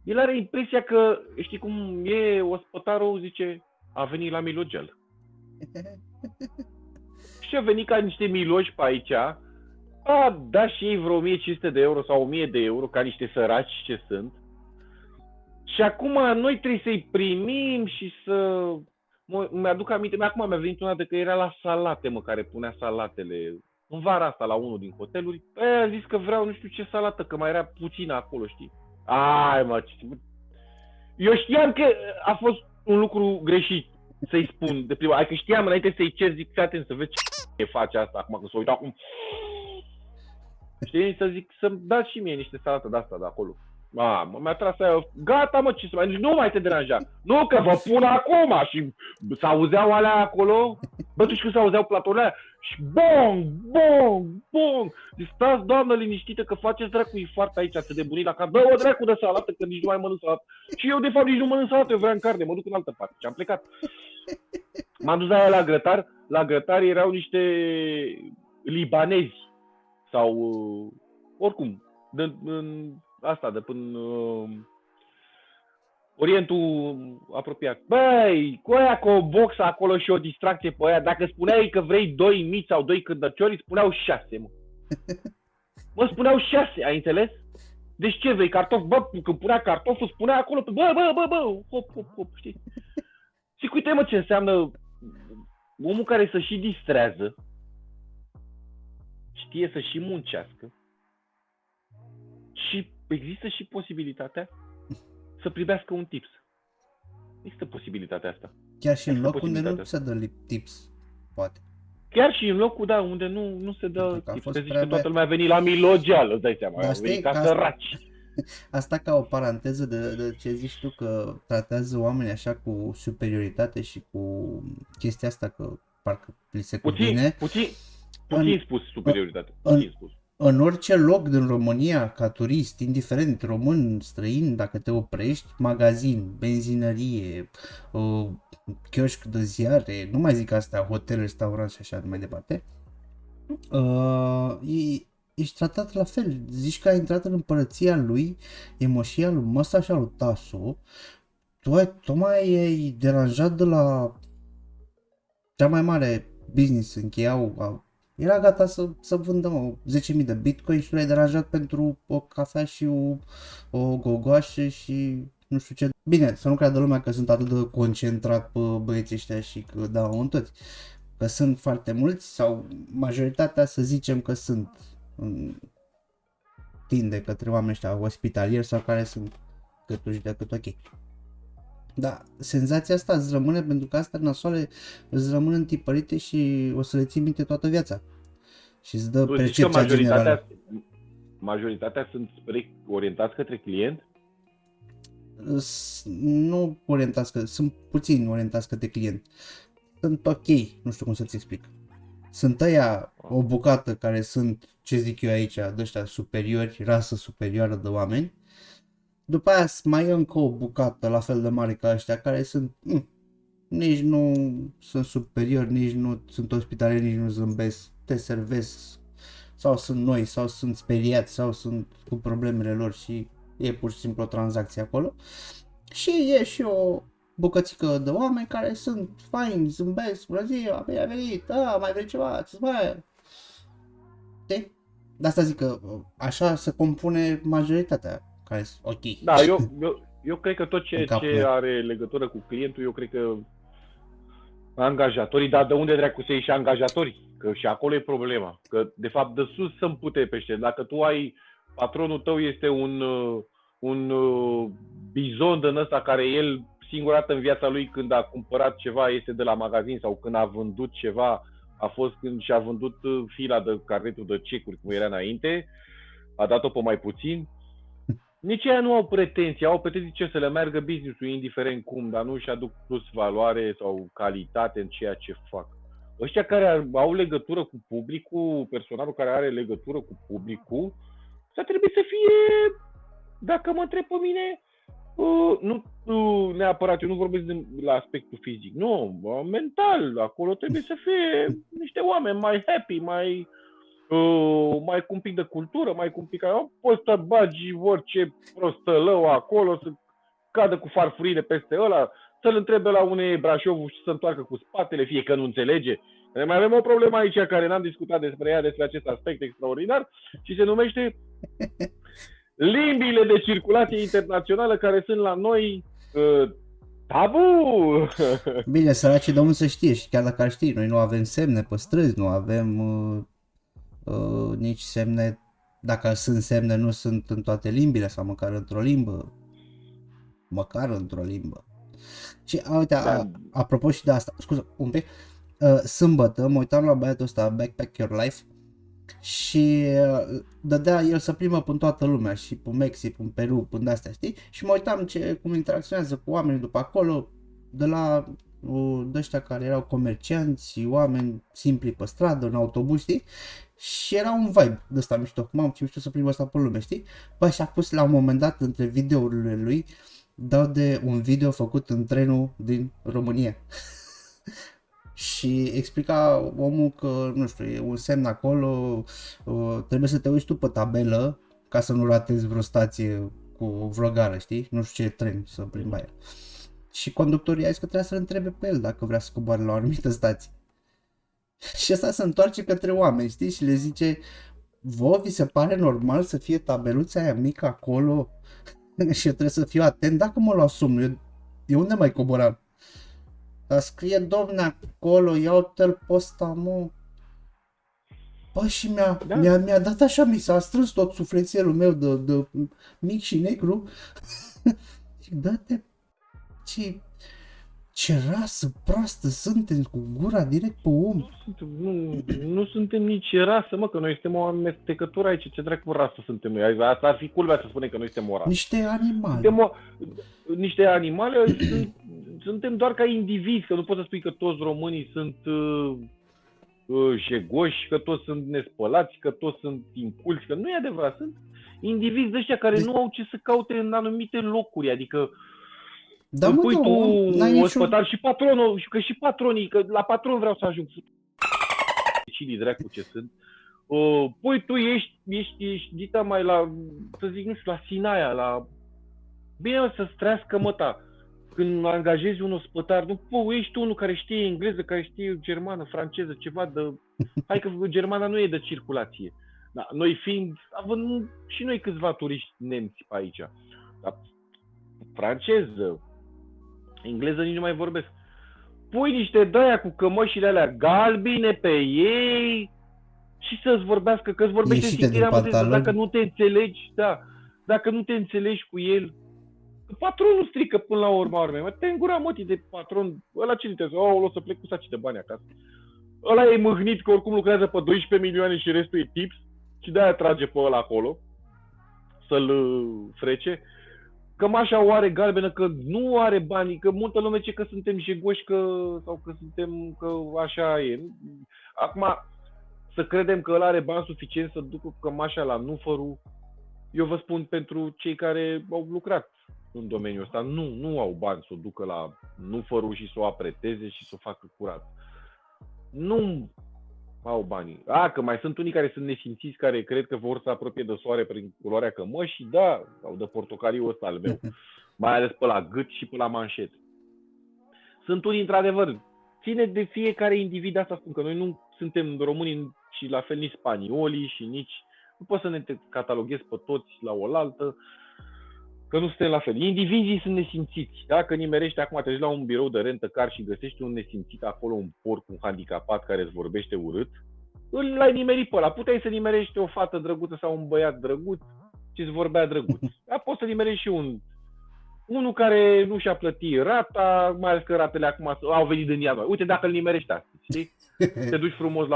el are impresia că, știi cum e, ospătarul zice, a venit la Milogel. Și a venit ca niște miloși pe aici, a dat și ei vreo 1500 de euro sau 1000 de euro, ca niște săraci ce sunt. Și acum noi trebuie să-i primim și să... Mi-aduc aminte, acum mi-a venit una de că era la salate, mă, care punea salatele. În vara asta, la unul din hoteluri, a zis că vreau nu știu ce salată, că mai era puțină acolo, știi? Ai, mă, eu știam că a fost un lucru greșit să-i spun de prima. Adică știam înainte să-i cer, zic, fii atent să vezi ce face asta acum, că s-o uitau acum. Știi, să zic, să-mi dați și mie niște salată de-asta de acolo. Mi-a tras aia, gata mă, ce să mai, nu mai te deranja. Nu, că vă pun acum și s-auzeau alea acolo, bă, tu știi când s-auzeau platourile alea și bong, bong, bong. Zic, stați, doamnă, liniștită că faceți dracu infart aici, atât de bunit la cap, dă-o dracu de salată că nici nu mai mănânc salată. Și eu de fapt nici nu mănânc salată, eu vreau în carne, mă duc în altă parte și am plecat. M-am dus la aia la grătar erau niște libanezi sau oricum, asta de până Orientul apropiat. Băi, cu aia cu o boxă acolo și o distracție pe aia, dacă spuneai că vrei 2 mici sau 2 cârdăciori, spuneau 6, mă. Mă, spuneau 6, ai înțeles? Deci ce vrei, cartofi? Bă, când punea cartoful, spunea acolo, bă, hop, știi? Și uite, mă, ce înseamnă omul care să și distrează, știe să și muncească și există și posibilitatea să primească un tips. Există posibilitatea asta. Chiar și în loc unde nu se dă tips, poate. Chiar și în locul, da, unde nu se dă tips. Că zici că toată lumea a venit la milogeală, îți dai seama, a venit ca săraci. Asta ca o paranteză de ce zici tu, că tratează oamenii așa cu superioritate și cu chestia asta că parcă li se cuvine. Puțin spus superioritate, puțin spus. În orice loc din România, ca turist, indiferent, român, străin, dacă te oprești, magazin, benzinărie, chioșc de ziare, nu mai zic asta, hotel, restaurant și așa mai departe, ești tratat la fel. Zici că ai intrat în împărăția lui, e moșia lui Măsa și a lui Taso, tu mai ai deranjat de la cea mai mare business, încheiau, era gata să vândă 10.000 de bitcoin și l-ai deranjat pentru o cafea și o gogoașă și nu știu ce. Bine, să nu creadă lumea că sunt atât de concentrat pe băieții ăștia și că dau în toți. Că sunt foarte mulți sau majoritatea să zicem că sunt tinde către oamenii ăștia ospitalieri sau care sunt câtuși de cât ok. Da, senzația asta îți rămâne pentru că astea nasoale îți rămân întipărite și o să le ții minte toată viața. Și îți dă percepția generală. Majoritatea sunt orientați către client? Nu orientați, sunt puțini orientați către client. Sunt ok, nu știu cum să-ți explic. Sunt ăia o bucată care sunt, ce zic eu aici, de ăștia superiori, rasă superioară de oameni. După aia mai e încă o bucată la fel de mare ca ăștia care sunt, nici nu sunt superiori, nici nu sunt ospitalieri, nici nu zâmbesc, te servesc, sau sunt noi, sau sunt speriați, sau sunt cu problemele lor și e pur și simplu o tranzacție acolo. Și e și o bucățică de oameni care sunt faini, zâmbesc, bună ziua, bine ai venit, mai vrei ceva, ce mai. De asta zic că așa se compune majoritatea care sunt ok. Da, eu cred că tot ce are legătură cu clientul, eu cred că angajatorii, dar de unde dracu să iei și angajatorii? Că și acolo e problema. Că, de fapt, de sus să împute pește. Dacă tu ai, patronul tău este un bizon din ăsta care el, singura dată în viața lui, când a cumpărat ceva, este de la magazin sau când a vândut ceva, a fost când și-a vândut fila de carnetul de cecuri, cum era înainte, a dat-o pe mai puțin. Nici ei nu au pretenții, au pretenții ce să le meargă business-ul indiferent cum, dar nu își aduc plus valoare sau calitate în ceea ce fac. Ăștia care au legătură cu publicul, personalul care are legătură cu publicul, să trebuie să fie, dacă mă întreb pe mine, nu neapărat, eu nu vorbesc la aspectul fizic, nu, mental, acolo trebuie să fie niște oameni mai happy, mai cu un pic de cultură, mai cu un pic... Poți să bagi orice prostălău acolo, să cadă cu farfurile peste ăla, să-l întrebe la unei Brașovul și să întoarcă cu spatele, fie că nu înțelege. Mai avem o problemă aici care n-am discutat despre ea, despre acest aspect extraordinar și se numește limbile de circulație internațională care sunt la noi tabu. Bine, săracii de unde să știe și chiar dacă ar ști, noi nu avem semne pe străzi, nu avem nici semne, dacă sunt semne, nu sunt în toate limbile sau măcar într-o limbă. Și uite, apropo și de asta, scuză, un pic, sâmbătă mă uitam la băiatul ăsta, Backpack Your Life, și dădea el să plimbă până toată lumea, și pe Mexic, în Peru, până de astea, știi? Și mă uitam cum interacționează cu oamenii după acolo, de la ăștia care erau comercianți, oameni simpli pe stradă, în autobuz, știi? Și era un vibe de ăsta mișto, mamă ce mișto să plimbă asta pe lume, știi? Bă, și-a pus la un moment dat între videourile lui, dau de un video făcut în trenul din România. Și explica omul că, nu știu, e un semn acolo, trebuie să te uiți tu pe tabelă ca să nu ratezi vreo stație cu vreo gară, știi? Nu știu ce tren să plimba el. Și conductorii a zis că trebuie să-l întrebe pe el dacă vrea să coboare la o anumită stație. Și ăsta se întoarce către oameni, știi? Și le zice, vă vi se pare normal să fie tabeluța aia mică acolo și eu trebuie să fiu atent dacă mă lua somnul, eu unde mai coboram? Dar scrie domne acolo, iau-te-l pe ăsta, mă. Bă, și mi-a dat așa, mi s-a strâns tot sufletelul meu de mic și negru. Și dă-te, ce rasă proastă suntem, cu gura direct pe om. Nu suntem nici rasă, mă, că noi suntem o amestecătură aici, ce dracu rasă suntem noi. Asta ar fi culmea să spunem că noi suntem o rasă. Niște animale. Niște animale, suntem doar ca indivizi, că nu poți să spui că toți românii sunt jegoși, că toți sunt nespălați, că toți sunt inculți, că nu e adevărat, sunt indivizi ăștia care nu au ce să caute în anumite locuri, adică da, pui tu ospătar și patronul, că și patronii, că la patron vreau să ajung. Cine dracu ce sunt. Pui tu, ești dita mai la, să zic, nu știu, la Sinaia, la... Bine să-ți trească măta. Când angajezi un ospătar, nu, ești tu unul care știe engleză, care știe germană, franceză, ceva de... Hai că germana nu e de circulație. Da, noi fiind, având și noi câțiva turiști nemți pe aici. Dar franceză, engleză nici nu mai vorbesc. Pui niște de-aia cu cămășile alea galbine pe ei și să-ți vorbească, că îți vorbește simțirea, dacă nu te înțelegi, da, dacă nu te înțelegi cu el, patronul strică până la urmă, mă, te-ai îngurat, mă, de patron, ăla ce interesează, o să plec cu saci de bani acasă. Ăla e mâhnit că oricum lucrează pe 12 milioane și restul e tips și de-aia trage pe ăla acolo să-l frece. cămașa o are galbenă, că nu are bani, că multă lume zice că suntem jegoși, sau că suntem, că așa e. Acum, să credem că ăla are bani suficient să ducă cămașa la nufărul, eu vă spun pentru cei care au lucrat în domeniul ăsta, nu au bani să o ducă la nufărul și să o apreteze și să o facă curat. Nu au banii. Că mai sunt unii care sunt nesimțiți, care cred că vor să apropie de soare prin culoarea cămășii, da, sau de portocaliu ăsta al meu, mai ales pe la gât și pe la manșet. Sunt unii, într-adevăr, ține de fiecare individ, asta spun, că noi nu suntem români și la fel nici spaniolii și nici, nu poți să ne cataloghezi pe toți la oaltă, că nu suntem la fel. Indivizii sunt nesimțiți. Dacă nimerești acum, te duci la un birou de rentă car și găsești un nesimțit acolo, un porc, un handicapat care îți vorbește urât, l-ai nimerit pe ăla. Puteai să nimerești o fată drăguță sau un băiat drăguț ce îți vorbea drăguț. Dar poți să nimerești și unul care nu și-a plătit rata, mai ales că ratele acum au venit din ianuarie. Uite, dacă îl nimerești astăzi, știi? Te duci frumos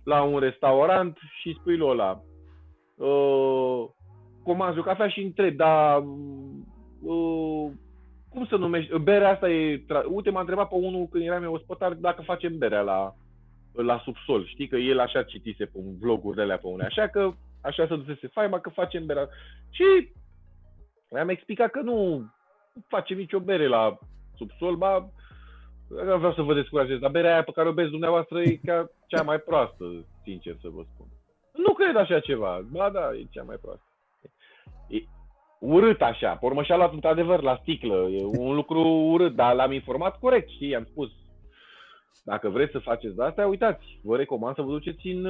la un restaurant și spui lui ăla, comanzi o cafea și întrebi, dar cum se numește? Berea asta e... Uite, m-a întrebat pe unul când eram eu ospătar dacă facem berea la subsol. Știi că el așa citise pe vloguri de alea pe unele. Așa că așa se dusese faima că facem berea. Și mi-am explicat că nu facem nicio bere la subsol, vreau să vă descurajez, dar berea aia pe care o beți dumneavoastră e chiar cea mai proastă, sincer să vă spun. Nu cred așa ceva, da, e cea mai proastă. E urât așa, pe urmă și-a luat într-adevăr la sticlă, e un lucru urât, dar l-am informat corect, știi, i-am spus. Dacă vreți să faceți de astea, uitați, vă recomand să vă duceți în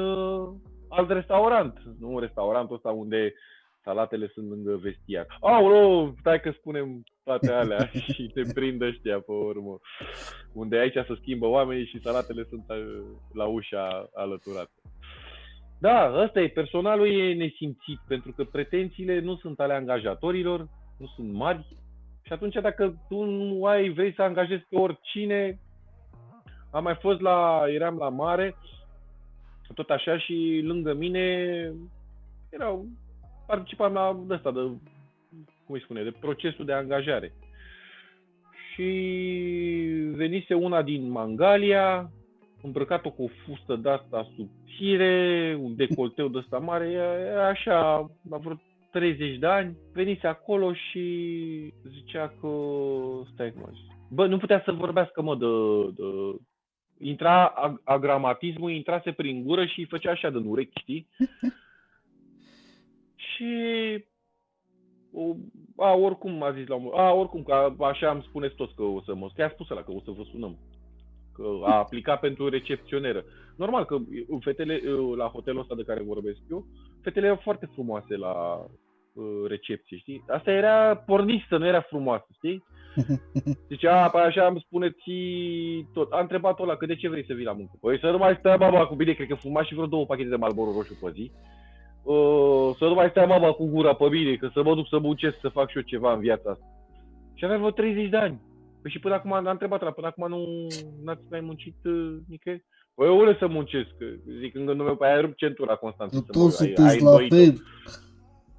alt restaurant, nu un restaurantul ăsta unde salatele sunt lângă vestiar. Aoleu, stai că spunem toate alea și te prind ăștia pe urmă. Unde aici se schimbă oamenii și salatele sunt la ușa alăturate. Da, ăsta e, personalul e nesimțit, pentru că pretențiile nu sunt ale angajatorilor, nu sunt mari. Și atunci dacă tu nu vrei să angajezi pe oricine, am mai fost eram la mare, tot așa, și lângă mine participam la ăsta de procesul de angajare. Și venise una din Mangalia, îmbrăcat-o cu o fustă de-asta subțire, un decolteu de-asta mare, era așa, la vreo 30 de ani, venise acolo și zicea că, nu putea să vorbească, intra agramatismul, intrase prin gură și îi făcea așa din urechi, știi? Și oricum a zis oricum, că așa îmi spuneți toți că o să mă... Că a spus ăla că o să vă sunăm. Că a aplicat pentru recepționeră. Normal că fetele, la hotelul ăsta de care vorbesc eu, fetele erau foarte frumoase la recepție, știi? Asta era pornistă, nu era frumoasă, știi? Deci, așa îmi spuneți tot. A întrebat-o ăla, că de ce vrei să vii la muncă? Păi să nu mai stea baba cu bine, cred că fuma și vreo 2 pachete de Marlboro roșu pe zi. Să nu mai stea mama cu gura pe mine, că să mă duc să muncesc, să fac și eu ceva în viața asta. Și avea vreo 30 de ani. Păi și până acum, am întrebat-o, până acum n-ați mai muncit nicăieri? Păi eu unde să muncesc? Zic, încă nu ai rupt centura, Constantin. Toți sunteți la fel.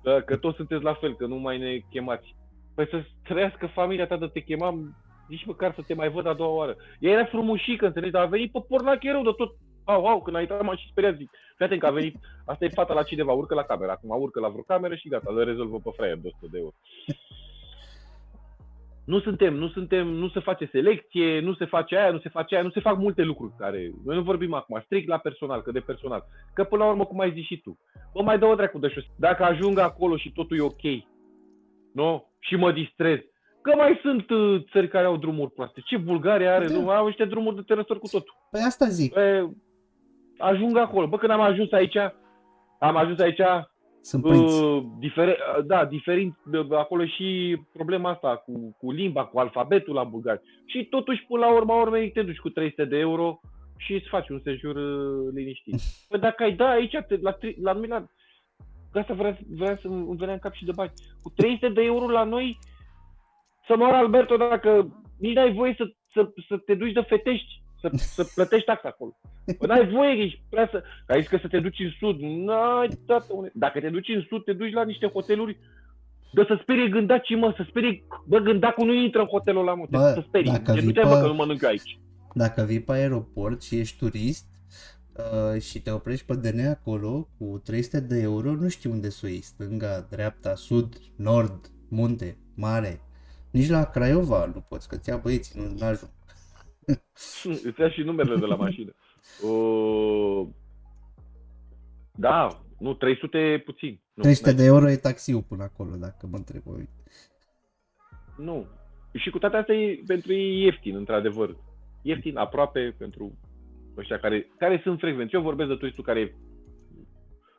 Da, că toți sunteți la fel, că nu mai ne chemați. Păi să trăiască familia ta de te chemam, nici măcar să te mai văd a doua oară. Ea era frumușică, înțelegi, dar a venit pe pornacherul de tot. Când a intrat m-am și speriat, zic, fii atent că a venit, asta e fata la cineva, urcă la cameră, acum urcă la vreo cameră și gata, le rezolvă pe fraier de 100 de euro. Nu se face selecție, nu se face aia, nu se fac multe lucruri care... Noi nu vorbim acum strict la personal, că de personal. Că până la urmă, cum ai zis și tu, mai dă o dracu de șos. Dacă ajung acolo și totul e ok, nu? Și mă distrez, că mai sunt țări care au drumuri proaste. Ce Bulgaria are? Da. Au niște drumuri de te răsori cu totul. Păi asta zic. Ajung acolo. Când am ajuns aici, sunt diferit acolo și problema asta cu limba, cu alfabetul la bulgari. Și totuși, până la urma urmei, te duci cu 300 de euro și îți faci un sejur liniștit. Păi dacă ai aici, la noi, asta vrea să îmi venea în cap și de bani. Cu 300 de euro la noi, să moară Alberto dacă nici n-ai voie să te duci de fetești, să plătești taxa acolo. Păi n-ai voie, ești prea să... Ai zis că să te duci în sud. N-ai, tată, dacă te duci în sud, te duci la niște hoteluri Dă să sperie gândacii, mă, să sperie... Bă, gândacul nu intră în hotelul ăla, mă, să sperie. Nu te mă că nu mănâncă aici. Dacă vii pe aeroport și ești turist și te oprești pe DN acolo cu 300 de euro, nu știu unde să o iei, stânga, dreapta, sud, nord, munte, mare. Nici la Craiova nu poți, că ți ia băieții, nu ajung. Îți ia și numerele de la mașină. Da, nu, 300 e puțin. Nu, 300 de euro e taxiul până acolo, dacă mă întreb. Nu. Și cu toate astea pentru ei e ieftin, într-adevăr. Ieftin, aproape, pentru ăștia care sunt frecvenți. Eu vorbesc de turistul care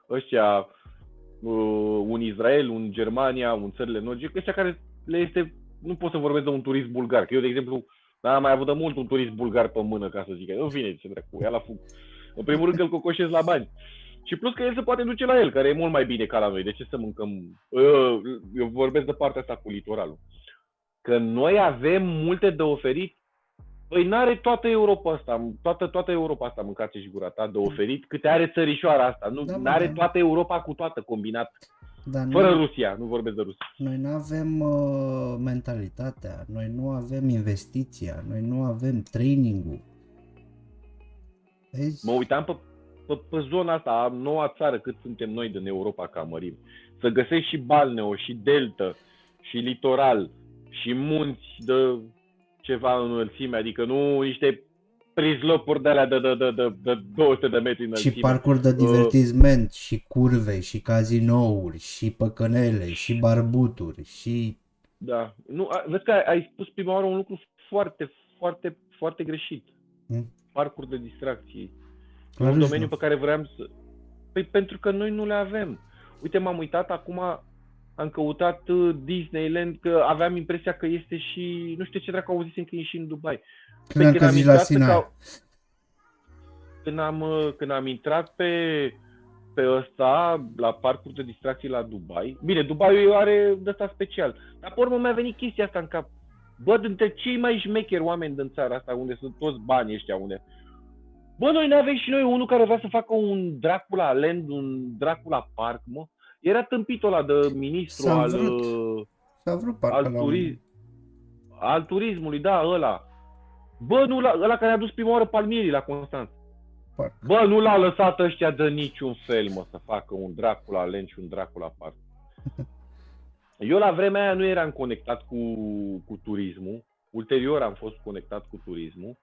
ăștia, un Israel, un Germania, un țările nordice, ăștia care le este, nu pot să vorbesc de un turist bulgar, că eu, de exemplu, am mai avut de mult un turist bulgar pe mână, ca să zic, nu vine ce dracu, ia la fug. În primul rând că îl cocoșez la bani. Și plus că el se poate duce la el, care e mult mai bine ca la noi. De ce să mâncăm? Eu vorbesc de partea asta cu litoralul. Că noi avem multe de oferit. Păi n-are toată Europa asta, toată Europa asta, mâncați și gura ta, de oferit, câte are țărișoara asta. Nu da, are toată Europa cu toată combinat. Da, fără Rusia, nu vorbesc de Rusia. Noi nu avem mentalitatea, noi nu avem investiția, noi nu avem training-ul. Mă uitam pe zona asta, noua țară, cât suntem noi din Europa ca mărime. Să găsești și balneo, și delta, și litoral, și munți de ceva înălțime, adică nu niște prizlopuri de alea de 200 de metri înălțime. Și parcuri de divertisment, și curve, și cazinouri, și păcănele, și barbuturi, și... Da, nu, vezi că ai spus prima oară un lucru foarte, foarte, foarte greșit. Parcuri de distracție. E un domeniu pe care vreau să... Păi pentru că noi nu le avem. Uite, m-am uitat acum, am căutat Disneyland, că aveam impresia că este și... Nu știu ce dracu auzisem că e și în Dubai. Când am zis la Sinai. Când am intrat pe ăsta, la parcuri de distracții la Dubai. Bine, Dubai are de ăsta special. Dar pe urmă mi-a venit chestia asta în cap. Bă, dintre cei mai șmecheri oameni din țara asta, unde sunt toți banii ăștia, unde... Bă, noi ne avem și noi unul care vrea să facă un Dracula Land, un Dracula Park, mă. Era tâmpitul ăla de ministru al turismului, da, ăla. Bă, nu ăla care a dus prima oară palmierii la Constanța. Bă, nu l-a lăsat ăștia de niciun fel, mă, să facă un Dracula Land și un Dracula Park. Eu la vremea aia nu eram conectat cu turismul. Ulterior am fost conectat cu turismul.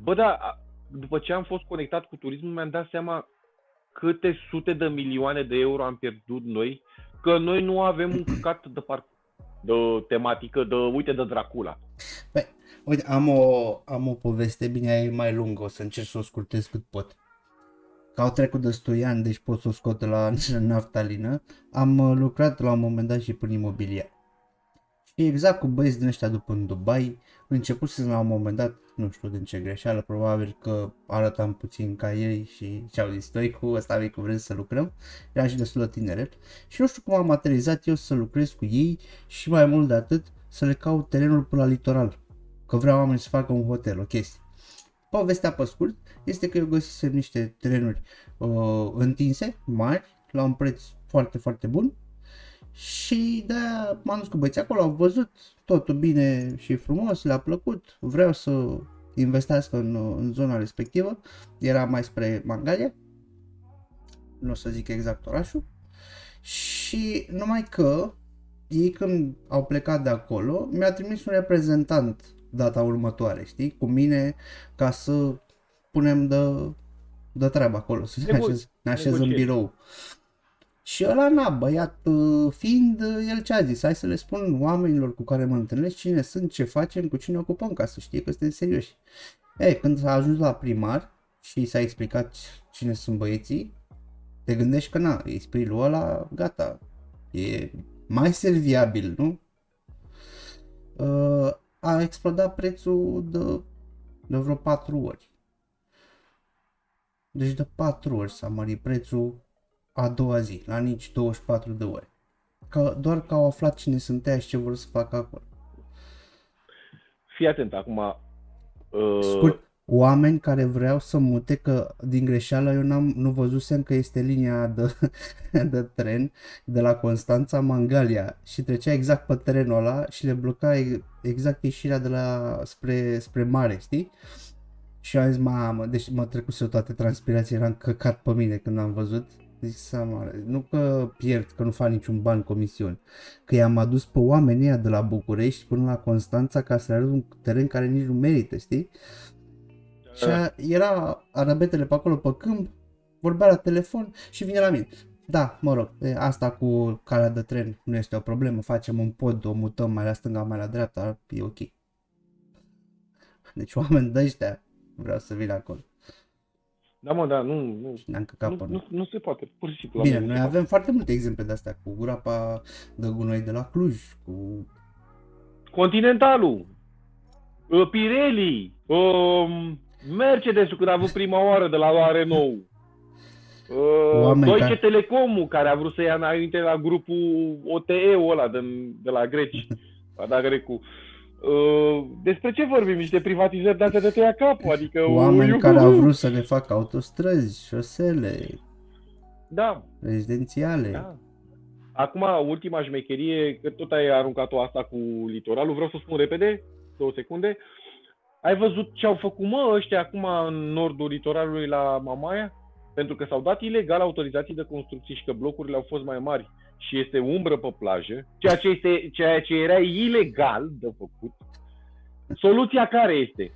Bă, da, după ce am fost conectat cu turismul, mi-am dat seama câte sute de milioane de euro am pierdut noi, că noi nu avem un căcat de tematică de Dracula. Băi, uite, am o poveste, bine, e mai lungă, o să încerc să o scurtez cât pot. Că au trecut destui ani, deci pot să o scot la naftalină. Am lucrat la un moment dat și prin imobiliar. Și exact cu băieți din ăștia după în Dubai, începusem la un moment dat, nu știu din ce greșeală, probabil că arătam puțin ca ei și ce-au zis, noi cu ăsta cu vrem să lucrăm, eram și destul de tineret și nu știu cum am aterizat eu să lucrez cu ei și mai mult de atât să le caut terenul pe la litoral, că vreau oameni să facă un hotel, o chestie. Povestea pe scurt este că eu găsisem niște terenuri întinse, mari, la un preț foarte, foarte bun. Și de-aia m-am dus cu băieții acolo, au văzut totul bine și frumos, le-a plăcut, vreau să investească în zona respectivă, era mai spre Mangalia, nu o să zic exact orașul, și numai că ei când au plecat de acolo, mi-a trimis un reprezentant data următoare, știi, cu mine, ca să punem de treabă acolo, să ne așezăm în birou. Și ăla băiat fiind, el ce a zis, hai să le spun oamenilor cu care mă întâlnesc cine sunt, ce facem, cu cine ocupăm, ca să știe că suntem serioși. Când s-a ajuns la primar și s-a explicat cine sunt băieții, te gândești că e sprilul ăla, gata, e mai serviabil, nu? A explodat prețul de vreo 4 ori. Deci de 4 ori s-a mărit prețul a doua zi, la nici 24 de ore. Doar că au aflat cine sunt ea și ce vor să facă acolo. Fii atent, acum... oameni care vreau să mute, că din greșeală eu nu văzusem că este linia de tren de la Constanța Mangalia și trecea exact pe terenul ăla și le bloca exact ieșirea de la spre mare, știi? Și am zis, mamă, deci mă trecuse toate transpirația, eram căcat pe mine când am văzut. Zic, mare, nu că pierd, că nu fac niciun ban comisiuni, că i-am adus pe oamenii ăia de la București până la Constanța ca să le arăt un teren care nici nu merită, știi? Și era arăbetele pe acolo pe câmp, vorbea la telefon și vine la mine. Da, mă rog, asta cu calea de tren nu este o problemă, facem un pod, o mutăm mai la stânga, mai la dreapta, e ok. Deci oameni de ăștia vreau să vin acolo. Da, mă, da, nu, Și ne-am căcat pe noi. nu se poate, pur și simplu. Bine, noi avem foarte multe exemple de astea, cu groapa de gunoi de la Cluj, cu... Continentalul, Pirelli, Mercedes-ul când a avut prima oară de la Renault, Deutsche Telekom-ul care a vrut să ia înainte la grupul OTE-ul ăla de la greci, a dat Grecu. Despre ce vorbim? Niște privatizări de astea de tăia capul, adică... Oameni care au vrut să le facă autostrăzi, șosele, da, rezidențiale. Da. Acum, ultima șmecherie, că tot ai aruncat-o asta cu litoralul, vreau să spun repede, 2 secunde. Ai văzut ce au făcut, mă, ăștia acum în nordul litoralului la Mamaia? Pentru că s-au dat ilegal autorizații de construcții și că blocurile au fost mai mari și este umbră pe plajă, ceea ce era ilegal de făcut. Soluția care este?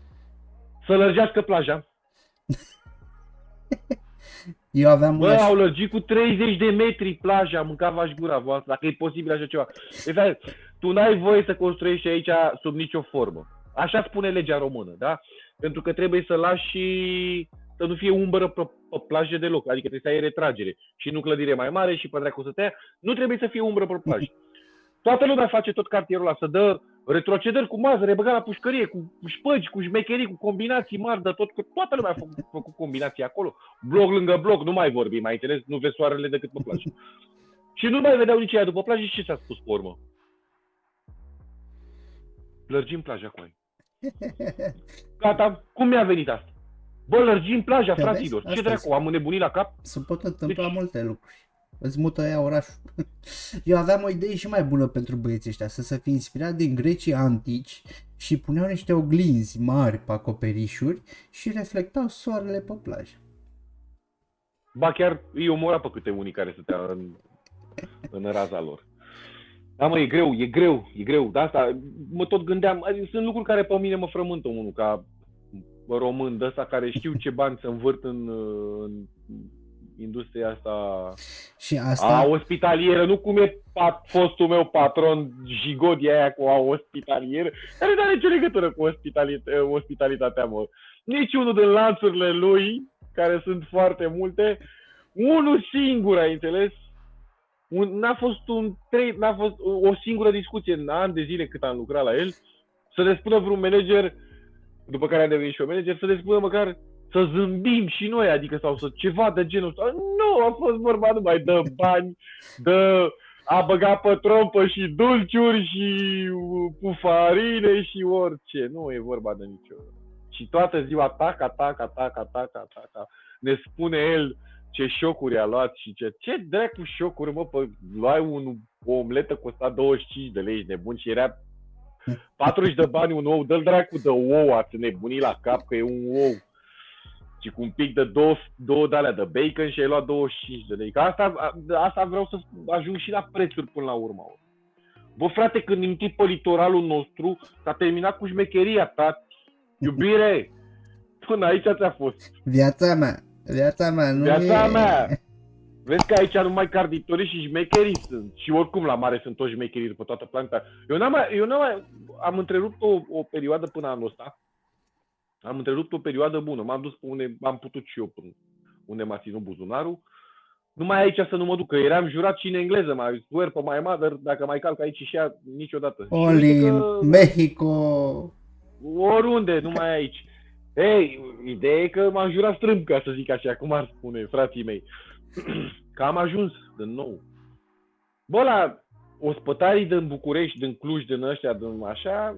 Să lărgească plaja. Eu aveam au lărgit cu 30 de metri plaja, mâncava-și gura voastră, dacă e posibil așa ceva. Deci, tu n-ai voie să construiești aici sub nicio formă. Așa spune legea română, da? Pentru că trebuie să lași și să nu fie umbră pe plajă deloc, adică trebuie să ai retragere și nu clădire mai mare și pe dracu să tăia, nu trebuie să fie umbră pe plajă. Toată lumea face tot cartierul ăla, să dă retrocedări cu mazăre, băga la pușcărie, cu șpăgi, cu șmecherii, cu combinații mari de tot, că toată lumea a făcut combinații acolo, bloc lângă bloc, nu mai vorbim, mai înțeles, nu vezi soarele decât pe plajă. Și nu mai vedeau nici aia după plajă și ce s-a spus pe urmă? Lărgim plaja cu aia. Gata, cum mi-a venit asta? Bă, lărgim plaja, fraților, ce dracu, am înnebunit la cap? Se pot întâmpla multe lucruri. Îți mută ea orașul. Eu aveam o idee și mai bună pentru băieții ăștia, să se fi inspirat din grecii antici și puneau niște oglinzi mari pe acoperișuri și reflectau soarele pe plajă. Ba chiar îi omora pe câte unii care stătea în raza lor. Da, mă, e greu. De asta mă tot gândeam, sunt lucruri care pe mine mă frământă unul ca român de ăsta care știu ce bani să învârt în industria asta, și asta a ospitalieră, nu cum e fostul meu patron Jigodia aia cu a ospitalieră, care nu are nicio legătură cu ospitalitatea, mă. Nici unul din lanțurile lui, care sunt foarte multe, unul singur, ai înțeles? N-a fost o singură discuție în ani de zile cât am lucrat la el, să le spună vreun manager, după care am devenit și eu manager, să le spună măcar să zâmbim și noi, adică sau să ceva de genul ăsta. Nu, a fost vorba numai de bani, de a băga pe trompă și dulciuri și pufarine și orice. Nu e vorba de nicio. Și toată ziua taca. Ne spune el ce șocuri a luat și ce dracu șocuri, mă, luai o omletă costa 25 de lei, nebun, și era 40 de bani un ou, dă-l dracu de ou, ați nebunit la cap că e un ou. Și cu un pic de două de alea de bacon și ai luat 25 de lei. Că asta vreau să ajung și la prețuri până la urmă. Bă, frate, când intri pe litoralul nostru, s-a terminat cu șmecheria ta. Iubire, până aici ți-a fost. Viața mea, nu Viața mea. Vezi că aici numai carditorii și șmecherii sunt. Și oricum la mare sunt toți șmecherii după toată planeta. Eu am întrerupt o perioadă până anul ăsta. Am întrerupt o perioadă bună. M-am dus pe unde am putut și eu, până unde m-a ținut buzunarul. Numai aici să nu mă duc, că eram jurat și în engleză. M-a swear pe my mother, dacă mai calc aici și ea, niciodată. Oli, Mexico. Oriunde, numai aici. Ei, ideea e că m-am jurat strâmb, ca să zic așa, cum ar spune frații mei. Că am ajuns din nou. Bă, la ospătarii din București, din Cluj, din ăștia, din așa,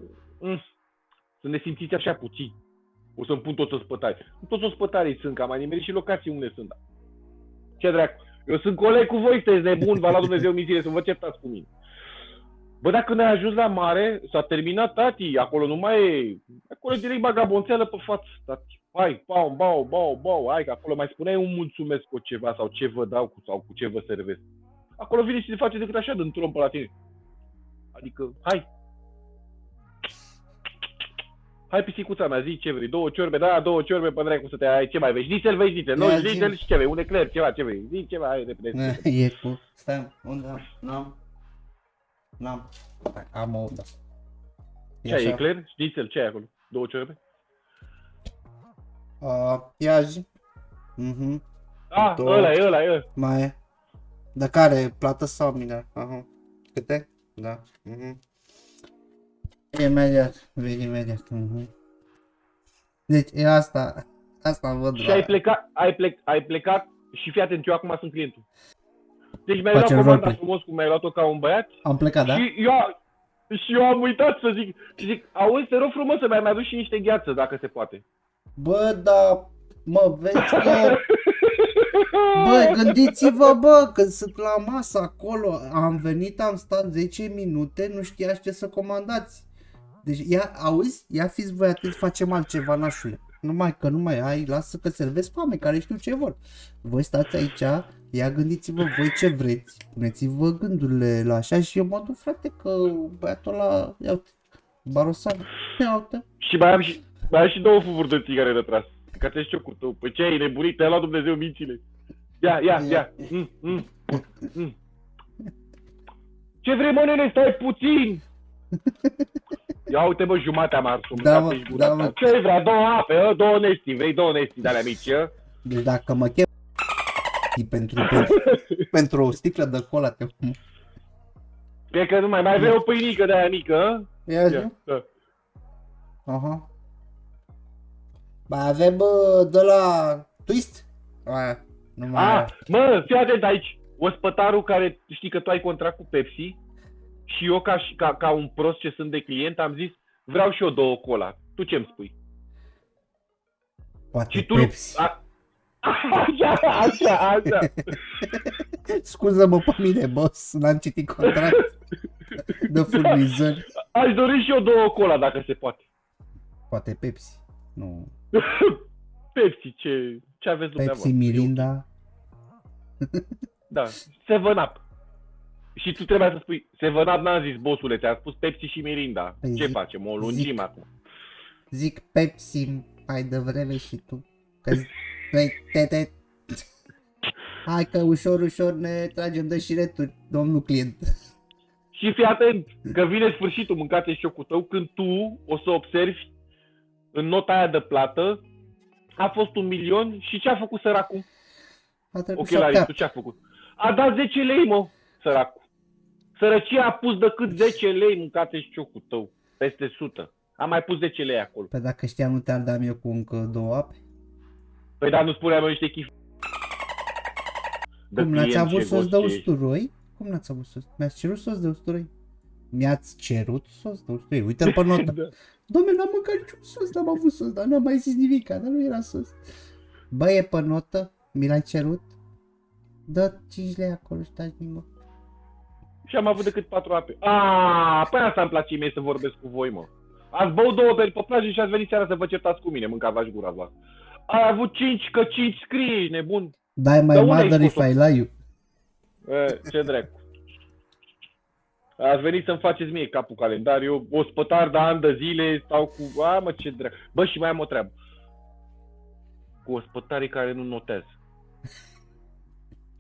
sunt nesimțiți așa puțin. O să-mi pun toți ospătari. Toți ospătarii sunt, că am mai nimerit și locații unde sunt. Ce dracu? Eu sunt coleg cu voi, sunteți nebuni, v-a luat Dumnezeu mințile să vă certați cu mine. Bă, dacă ne-ai ajuns la mare, s-a terminat, tati, acolo nu mai e... Acolo e direct bagabonțeală pe față, tati. Hai, bau, hai, că acolo mai spuneai un mulțumesc cu ceva sau ce vă dau sau cu ce vă servesc. Acolo vine și se face decât așa, dând tron pe la tine. Adică, hai pisicuța mea, zi ce vrei, 2 ciorbe, da, 2 ciorbe, pe dracu să te ai, ce mai vezi, nițel, vezi nițel, nu, nițel și ce vrei, un ecler, ceva, ce vrei, zi ceva, hai, repede. E cu... Stai, unde am? N-am. Am o, da. Ce ai, ecler? Nițel, ce ai acolo? 2 ciorbe? Ia zi. Ăla e. Mai e. De care? Plată sau mine? Câte? Da. Imediat, vezi imediat. Deci e asta văd. Și ai plecat și fii atent, eu acum sunt clientul. Deci mi-ai luat comanda frumos cum mi-ai luat-o ca un băiat. Am plecat, da? Și eu am uitat să zic, auzi, te rog frumos să mi-ai adus și niște gheață, dacă se poate. Bă, da, mă, vezi că... Bă, gândiți-vă, bă, când sunt la masă acolo, am venit, am stat 10 minute, nu știați ce să comandați. Deci, ia fiți voi atenți, facem altceva, nașule. Numai că nu mai ai, lasă că servesc oameni care știu ce vor. Voi stați aici, ia gândiți-vă voi ce vreți, puneți-vă gândurile la așa și eu mă duc, frate, că băiatul ăla, ia uite, Barosan, ia uite. Și mai am și 2 fufuri de țigare de tras. Ca te-ai ciocul tău, păi ce ai nebunit, te-a luat Dumnezeu mințile. Ia. Ce vrei, mă, nene, stai puțin! Ia uite, bă, jumatea m-a da, mă. Ce vrea, 2 ape, 2 nesti, vrei 2 nesti de alea mici, Deci dacă mă chem pentru o sticlă de cola te fum. Cred că nu mai vrei o pâinică de aia mică, Ia zi. Aha. Mai avem de la Twist? Mă, fii atent aici. Ospătarul care știi că tu ai contract cu Pepsi și eu ca un prost ce sunt de client am zis vreau și eu 2 cola. Tu ce-mi spui? Poate Pepsi. Așa. Scuză-mă pe mine, boss, n-am citit contract de furnizări. Aș dori și eu 2 cola dacă se poate. Poate Pepsi. Nu. Pepsi, ce aveți dumneavoastră? Pepsi, Mirinda. Da, 7-Up. Și tu trebuia să spui 7-Up, n-am zis, bossule, ți-am spus Pepsi și Mirinda. Păi ce facem? O lungim acum. Zic Pepsi mai devreme și tu. Că hai că ușor ne tragem de șireturi, domnul client. Și fii atent, că vine sfârșitul, mâncați șocul tău, când tu o să observi în nota aia de plată a fost 1.000.000 și ce a făcut săracul? Ochelaristul ce a făcut? A dat 10 lei, mă, săracul. Sărăcia a pus decât 10 lei, mâncați șocul tău, peste 100. A mai pus 10 lei acolo. Păi dacă știam, nu te-ar da eu cu încă 2 ape? Păi dar nu spuneam eu niște chif. Cum n-ați avut sos de usturoi? Cum n-ați avut sos? Mi-ați cerut sos de usturoi? Mi-ați cerut sos de usturoi? Uite-l pe notă. Da. Dom'le, n-am mâncat niciun sos, n-am avut sos, dar n-am mai zis nimic, dar nu era sos. Bă, e pe notă? Mi l-ai cerut? Dă 5 lei acolo și taci din gură. Și am avut decât 4 ape. Păi asta îmi place mie să vorbesc cu voi, mă. Ați băut 2 beri pe plajă și ați venit seara să vă certați cu mine, mâncați gura la. Ai avut 5, că 5 scrie, ești nebun. Dai mai mother if I lie you. Ce dracu. Ați venit să-mi faceți mie capul calendar, eu ospătar de ani de zile stau cu... mă, ce dracu. Bă, și mai am o treabă. Cu ospătarii care nu notează.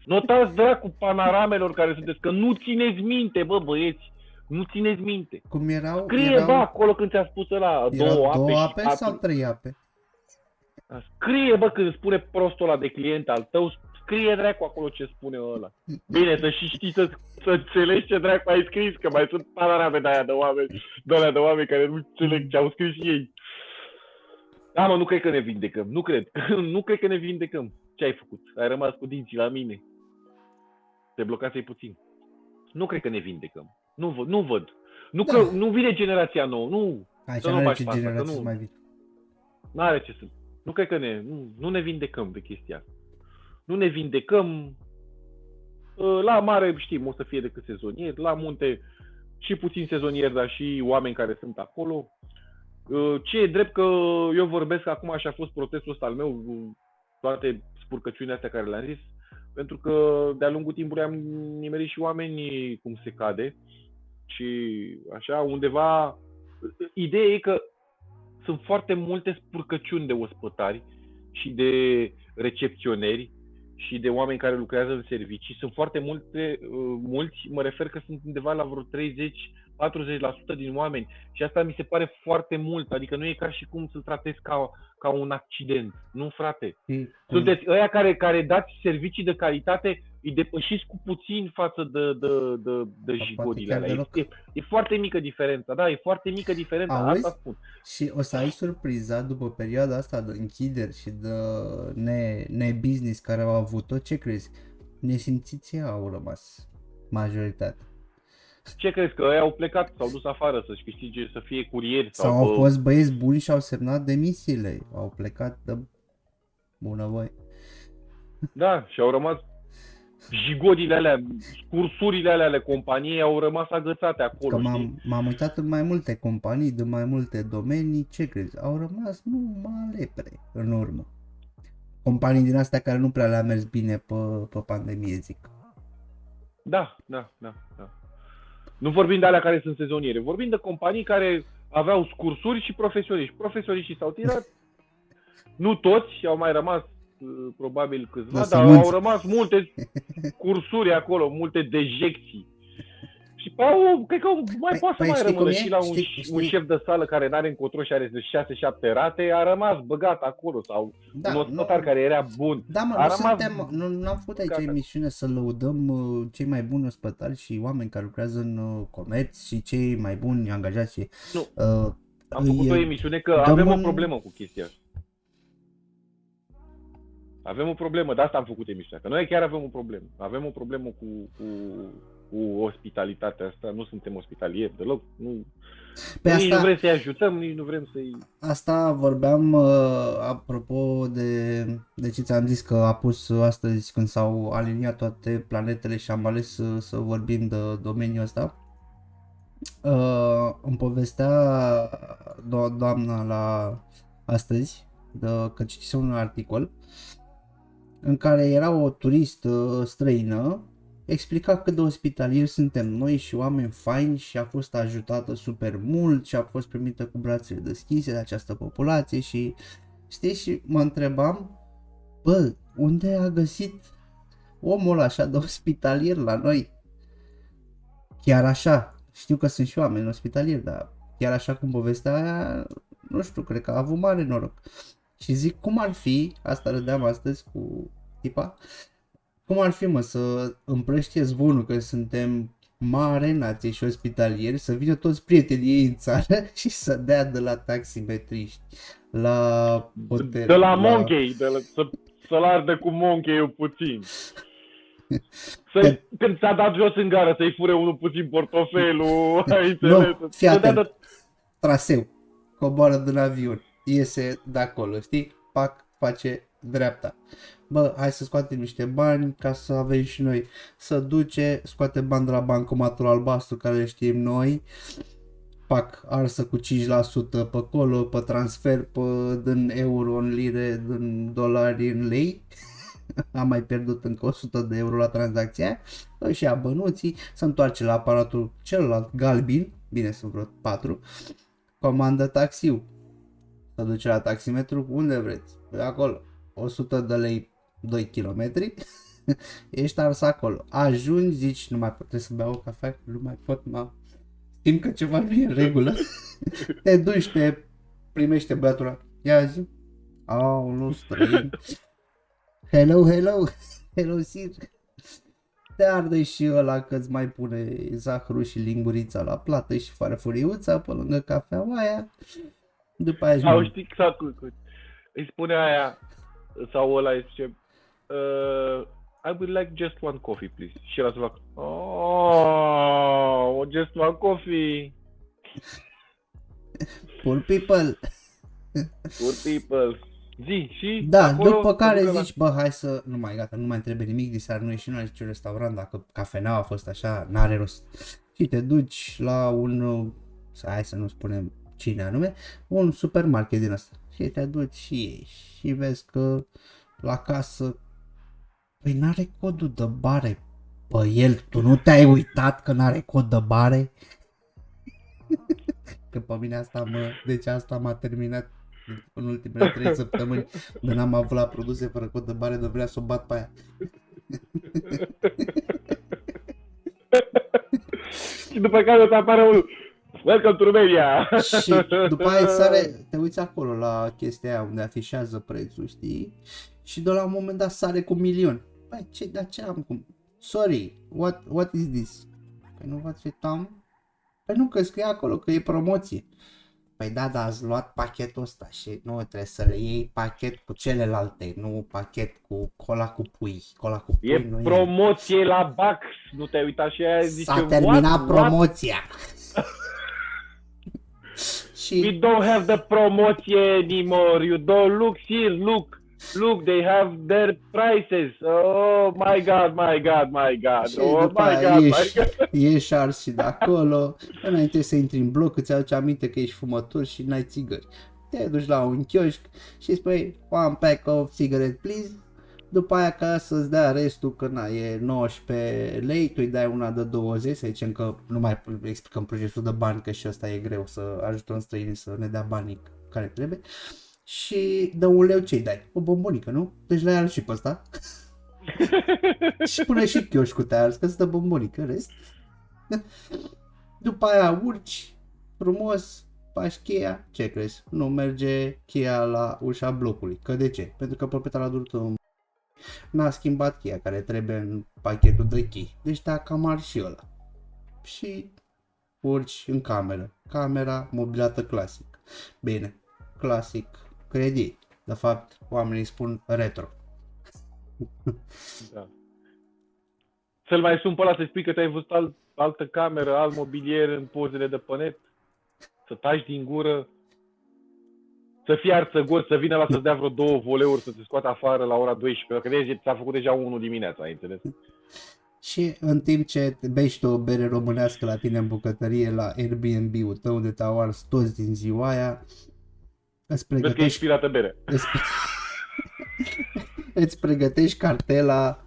Notați dracu panaramelor care sunteți, că nu țineți minte, bă, băieți. Nu țineți minte. Cum erau? Scrie, bă, acolo când ți-a spus ăla 2 ape sau 3 ape? Scrie, bă, când spune prostul ăla de client al tău, scrie dracu acolo ce spune ăla. Bine, să și știi să înțelegi ce dracu ai scris, că mai sunt panorame de aia de oameni care nu înțeleg ce au scris ei. Mă, nu cred că ne vindecăm, nu cred. Nu cred că ne vindecăm. Ce ai făcut? Ai rămas cu dinții la mine. Te blocasei puțin. Nu cred că ne vindecăm. Nu văd. Nu vine generația nouă, nu. Aici nu are ce generație mai vine. N-are ce să... Nu cred că nu ne vindecăm de chestia asta. Nu ne vindecăm. La mare, știm, o să fie decât sezonieri. La munte și puțin sezonieri, dar și oameni care sunt acolo. Ce e drept că eu vorbesc acum și a fost protestul ăsta al meu, toate spurcăciunile astea care le-am zis, pentru că de-a lungul timpului am nimerit și oameni cum se cade și așa, undeva... Ideea e că sunt foarte multe spurcăciuni de ospătari și de recepționeri și de oameni care lucrează în servicii. Sunt foarte mulți, mă refer că sunt undeva la vreo 30-40% din oameni și asta mi se pare foarte mult, adică nu e ca și cum să-l tratezi ca un accident. Nu, frate. Sunteți ăia care dați servicii de calitate, îi depășiți cu puțin față de jigodile alea. E foarte mică diferența, da, e foarte mică diferența, asta spun. Și o să ai surpriza după perioada asta de închideri și de nebusiness care au avut-o, ce crezi? Nesimțiții au rămas majoritatea. Ce crezi? Că ăia au plecat, s-au dus afară să-și câștige, să fie curieri? Sau au fost băieți buni și au semnat demisiile, au plecat de bunăvoie. Da, și au rămas jigodile alea, cursurile alea ale companiei au rămas agățate acolo. Că m-am uitat în mai multe companii, de mai multe domenii, ce crezi? Au rămas numai lepre în urmă. Companii din astea care nu prea le-a mers bine pe pandemie, zic. Da. Nu vorbim de alea care sunt sezoniere, vorbim de companii care aveau scursuri și profesioniști. Profesioniștii s-au tirat, nu toți, au mai rămas probabil câțiva, dar au rămas multe cursuri acolo, multe dejecții. Și cred că mai poate să mai rămână și la un șef de sală care n-are încotro și are 6-7 rate, a rămas băgat acolo, sau un ospătar care era bun. Da, nu am făcut aici emisiune să lăudăm cei mai buni ospătari și oameni care lucrează în comerț și cei mai buni angajați. Nu, am făcut o emisiune că avem o problemă cu chestia asta. Avem o problemă, de asta am făcut emisiunea, că noi chiar avem o problemă. Avem o problemă cu ospitalitatea asta, nu suntem ospitalieri deloc, nici nu vrem să-i ajutăm, nici nu vrem să-i... Asta vorbeam apropo de ce ți-am zis că a pus astăzi când s-au aliniat toate planetele și am ales să vorbim de domeniul ăsta. Îmi povestea doamna la astăzi că citise un articol în care era o turistă străină, explica cât de ospitalieri suntem noi și oameni faini și a fost ajutată super mult și a fost primită cu brațele deschise de această populație și știi, și mă întrebam, unde a găsit omul așa de ospitalier la noi? Chiar așa, știu că sunt și oameni ospitalieri, dar chiar așa cum povestea aia, nu știu, cred că a avut mare noroc. Și zic, cum ar fi, asta râdeam astăzi cu tipa, cum ar fi, să împrăștie zvonul că suntem mare nație și ospitalieri, să vină toți prietenii ei în țară și să dea de la taximetriști, la hotel, de la Monkey, să-l ardă cu Monkey-ul puțin. Când s-a dat jos în gară, să-i fure unul puțin portofelul, ai înțeles? Nu, fii atent, traseu, coboară din avion, iese de acolo, știi? Pac, face dreapta. Hai să scoatem niște bani ca să avem și noi. Să duce, scoate bani de la bancomatul albastru care le știm noi. Pac, arsă cu 5% pe acolo, pe transfer, din euro în lire, din dolari în lei. Am mai pierdut încă 100 de euro la tranzacția. Își ia bănuții, se întoarce la aparatul celălalt galbin, bine, sunt vreo 4, comandă taxiul. Se duce la taximetru, unde vreți? Acolo, 100 de lei 2 km, ești ars acolo. Ajungi, zici, nu mai pot, trebuie să beau o cafea, nu mai pot, simt că ceva nu e în regulă. Te duci, te primește băiatul, ia zi, nu străin. Hello, sir. Te arde și ăla că îți mai pune zahărul și lingurița la plată și farfuriuța pe lângă cafeaua aia. După aia sau știi exact, îi spune aia, sau ăla îi zice, I would like just one coffee, please. Și ăla să fac, just one coffee. Poor people. Poor people. Zi, și Da, acolo, după care te duc zici, bă, hai să, nu mai, gata, nu mai trebuie nimic, diseară nu ieșim la niciun restaurant, dacă cafeneaua a fost așa, n-are rost. Și te duci la un, hai să nu spunem cine anume, un supermarket din ăsta. Și te duci și ieși și vezi că la casă, păi n-are codul de bare. Păi el, tu nu te-ai uitat că n-are cod de bare? Că pe mine deci asta m-a terminat în ultimele 3 săptămâni, de n-am avut la produse fără cod de bare, de vrea să o bat pe aia. Și după care o să apară unul. Welcome to Romania! Și după aia te uiți acolo la chestia aia unde afișează prețul, știi? Și de la un moment dat sare cu 1.000.000. Păi ce am cum? Sorry, what is this? Păi nu v-ați uitat? Păi nu, că scrie acolo că e promoție. Păi da, dar ați luat pachetul ăsta și nu trebuie să le iei pachet cu celelalte, nu pachet cu cola cu pui. Cola cu pui E nu promoție la Bax, nu te-ai uitat și aia zice, S-a terminat what? promoția. We Și don't have the promoție anymore, you don't look here, look, they have their prices. Oh my god, my god, my god. și Oh după my aia god, my god. ieși ars și de acolo, înainte să intri în bloc, îți aduce aminte că ești fumător și n-ai țigări. Te duci la un chioșc și spui one pack of cigarette please. După aia ca să-ți dea restul, că na, e 19 lei, tu îi dai una de 20, să zicem că nu mai explicăm procesul de bani, că și ăsta e greu să ajutăm străinii să ne dea banii care trebuie. Și de 1 leu ce-i dai? O bombonică, nu? Deci la ea și pe ăsta. Și pune și chioșcul te ars, că îți dă bombonică, rest. După aia urci frumos, faci cheia, ce crezi? Nu merge cheia la ușa blocului. Că de ce? Pentru că proprietarul a durut n-a schimbat cheia care trebuie în pachetul de chei. Deci te-a cam ars și ăla. Și urci în cameră. Camera mobilată clasic. Bine, clasic credit. De fapt, oamenii spun retro. Da. Să-l mai sun pe ăla să spui că te-ai văzut altă cameră, alt mobilier în pozele de pe net, să taci din gură, să fii arțăgos, să vină la să-ți dea vreo 2 voleuri, să te scoată afară la ora 12, că vezi, ți-a făcut deja 1 dimineața, ai înțeles? Și în timp ce bei și tu o bere românească la tine în bucătărie, la Airbnb-ul tău unde te-au ars toți din ziua aia, îți Vezi că ești pregătești, pirată bere. îți pregătești cartela,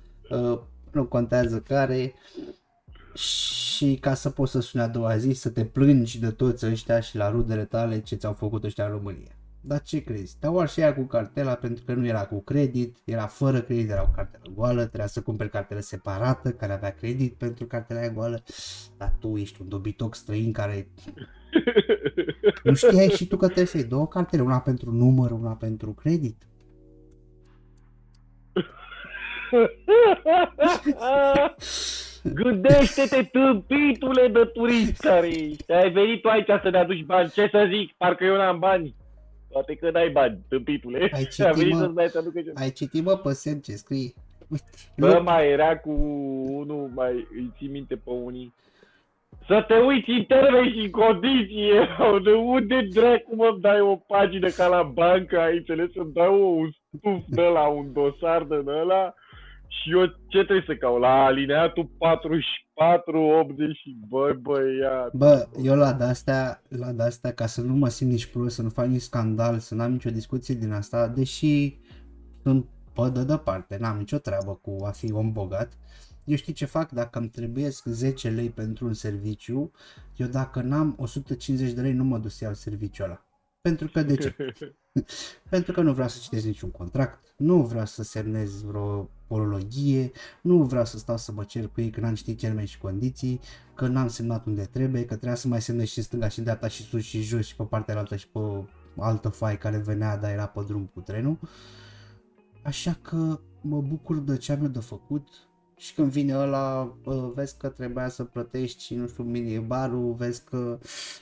nu contează care, și ca să poți să suni a doua zi, să te plângi de toți ăștia și la rudele tale ce ți-au făcut ăștia în România. Dar ce crezi? Te-au ars și aia cu cartela pentru că nu era cu credit, era fără credit, era o cartelă goală, trebuia să cumperi cartelă separată care avea credit pentru cartela aia goală, dar tu ești un dobitoc străin care nu știai și tu că trebuie să iei 2 cartele, una pentru număr, una pentru credit. Gândește-te, tâmpitule de turist care ești. Ai venit tu aici să ne aduci bani. Ce să zic? Parcă eu n-am bani. Poate că n-ai bani, tâmpitule. Ai citit, mă, pe semn ce scrie. Uite, bă, mai era cu unul, mai îi ții minte pe unii. Să te uiți în termeni și în condiții. De unde dracu mă dai o pagină ca la bancă, ai înțeles? Să-mi dau un stuf de la un dosar de ăla. Și eu ce trebuie să caut? La alineatul 44, 80 și băiat. Bă, eu la de-astea, ca să nu mă simt nici prost, să nu fac nici scandal, să n-am nicio discuție din asta, deși sunt pe de departe, n-am nicio treabă cu a fi om bogat. Eu știi ce fac? Dacă îmi trebuiesc 10 lei pentru un serviciu, eu dacă n-am 150 de lei nu mă duc să iau serviciul ăla. Pentru că de ce? Pentru că nu vreau să citesc niciun contract, nu vreau să semnez vreo orologie, nu vreau să stau să mă cer cu ei că n-am citit termeni și condiții, că n-am semnat unde trebuie, că trebuia să mai semnez și stânga și dreapta și sus și jos și pe partea altă și pe altă foaie care venea, dar era pe drum cu trenul. Așa că mă bucur de ce am eu de făcut. Și când vine ăla, vezi că trebuia să plătești și nu știu minibarul, vezi că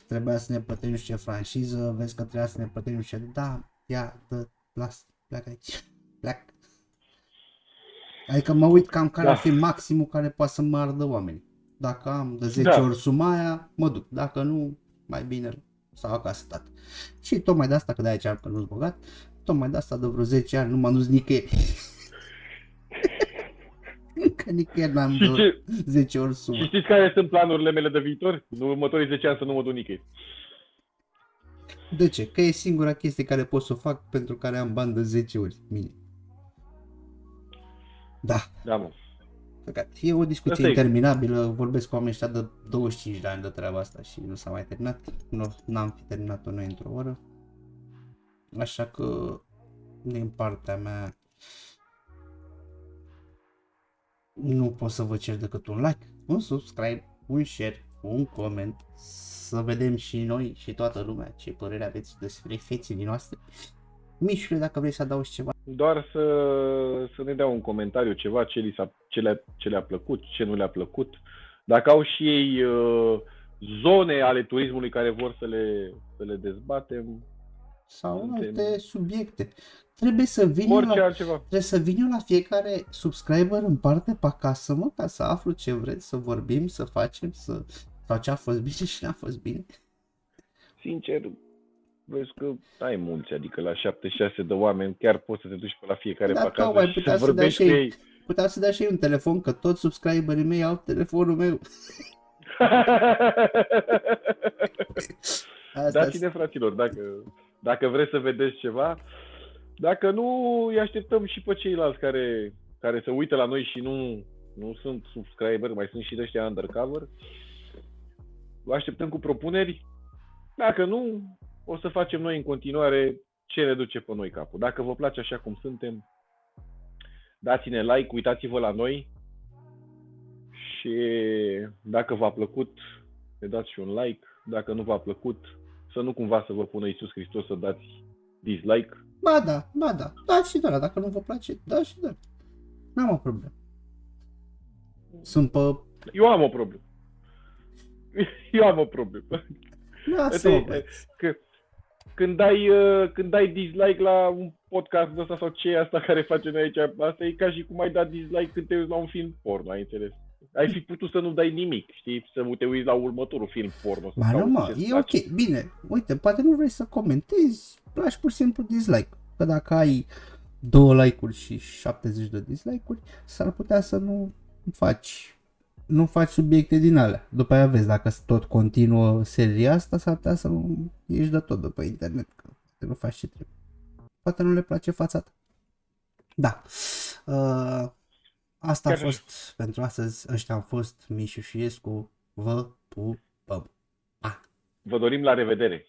trebuia să ne plătești nu știu ce franșiză, vezi că trebuia să ne plătești nu știu ce, da, ia, las, pleacă aici, pleacă. Adică mă uit cam care ar fi maximul care poate să mă ardă oamenii. Dacă am de 10 ori suma aia, mă duc, dacă nu, mai bine sau acasă, tată. Și tocmai de asta, că de aici că nu-s bogat, tocmai de asta de vreo 10 ani nu m-am dus nicăieri. Că nicăieri n-am Și de 10 ori Și sumă. știți care sunt planurile mele de viitor? În următorii 10 ani să nu mă duc nicăieri. De ce? Că e singura chestie care pot să o fac pentru care am bani de 10 ori minim. Da. Da, mă. E o discuție Asta e. interminabilă, vorbesc cu oamenii ăștia de 25 de ani de treaba asta și nu s-a mai terminat. N-am fi terminat-o noi într-o oră. Așa că, din partea mea, nu pot să vă cer decât un like, un subscribe, un share, un comment, să vedem și noi și toată lumea ce părere aveți despre fețele noastre. Mișule, dacă vrei să adaugi ceva. Doar să ne dea un comentariu, ceva, ce le-a plăcut, ce nu le-a plăcut. Dacă au și ei zone ale turismului care vor să le dezbatem. Sau alte subiecte. Trebuie să vin eu la fiecare subscriber în parte pe acasă, mă, ca să aflu ce vreți să vorbim, să facem, sau ce a fost bine și n-a fost bine. Sincer, vezi că ai mulți, adică la 76 de oameni chiar poți să te duci pe la fiecare pe acasă și să vorbești cu ei. Putea să dea și ei un telefon, că toți subscriberii mei au telefonul meu. Dați-ne, fraților, dacă vreți să vedeți ceva. Dacă nu, îi așteptăm și pe ceilalți care se uită la noi și nu sunt subscriber, mai sunt și de ăștia undercover. Vă așteptăm cu propuneri. Dacă nu, o să facem noi în continuare ce ne duce pe noi capul. Dacă vă place așa cum suntem, dați-ne like, uitați-vă la noi și dacă v-a plăcut, ne dați și un like. Dacă nu v-a plăcut, să nu cumva să vă pună Iisus Hristos să dați dislike. Ba da, dați și doar, dacă nu vă place, dați și doar. N-am o problemă. Sunt pe... Eu am o problemă. Lasă-mă, când dai dislike la un podcast ăsta sau ce e asta care facem noi aici, asta e ca și cum ai dat dislike când te uiți la un film porno, ai înțeles? Ai fi putut să nu dai nimic, știi? Să te uiți la următorul film porno. Ba nu, mă, e ok, bine. Uite, poate nu vrei să comentezi, lași pur și simplu dislike. Că dacă ai 2 like-uri și 70 de dislike-uri, s-ar putea să nu faci subiecte din alea. După aia vezi, dacă tot continuă seria asta, s-ar putea să nu ieși de tot de pe internet, că nu faci ce trebuie. Poate nu le place fața ta. Da. Asta a fost pentru astăzi. Ăștia au fost Mișu și Iescu. Vă pupăm. Vă dorim la revedere.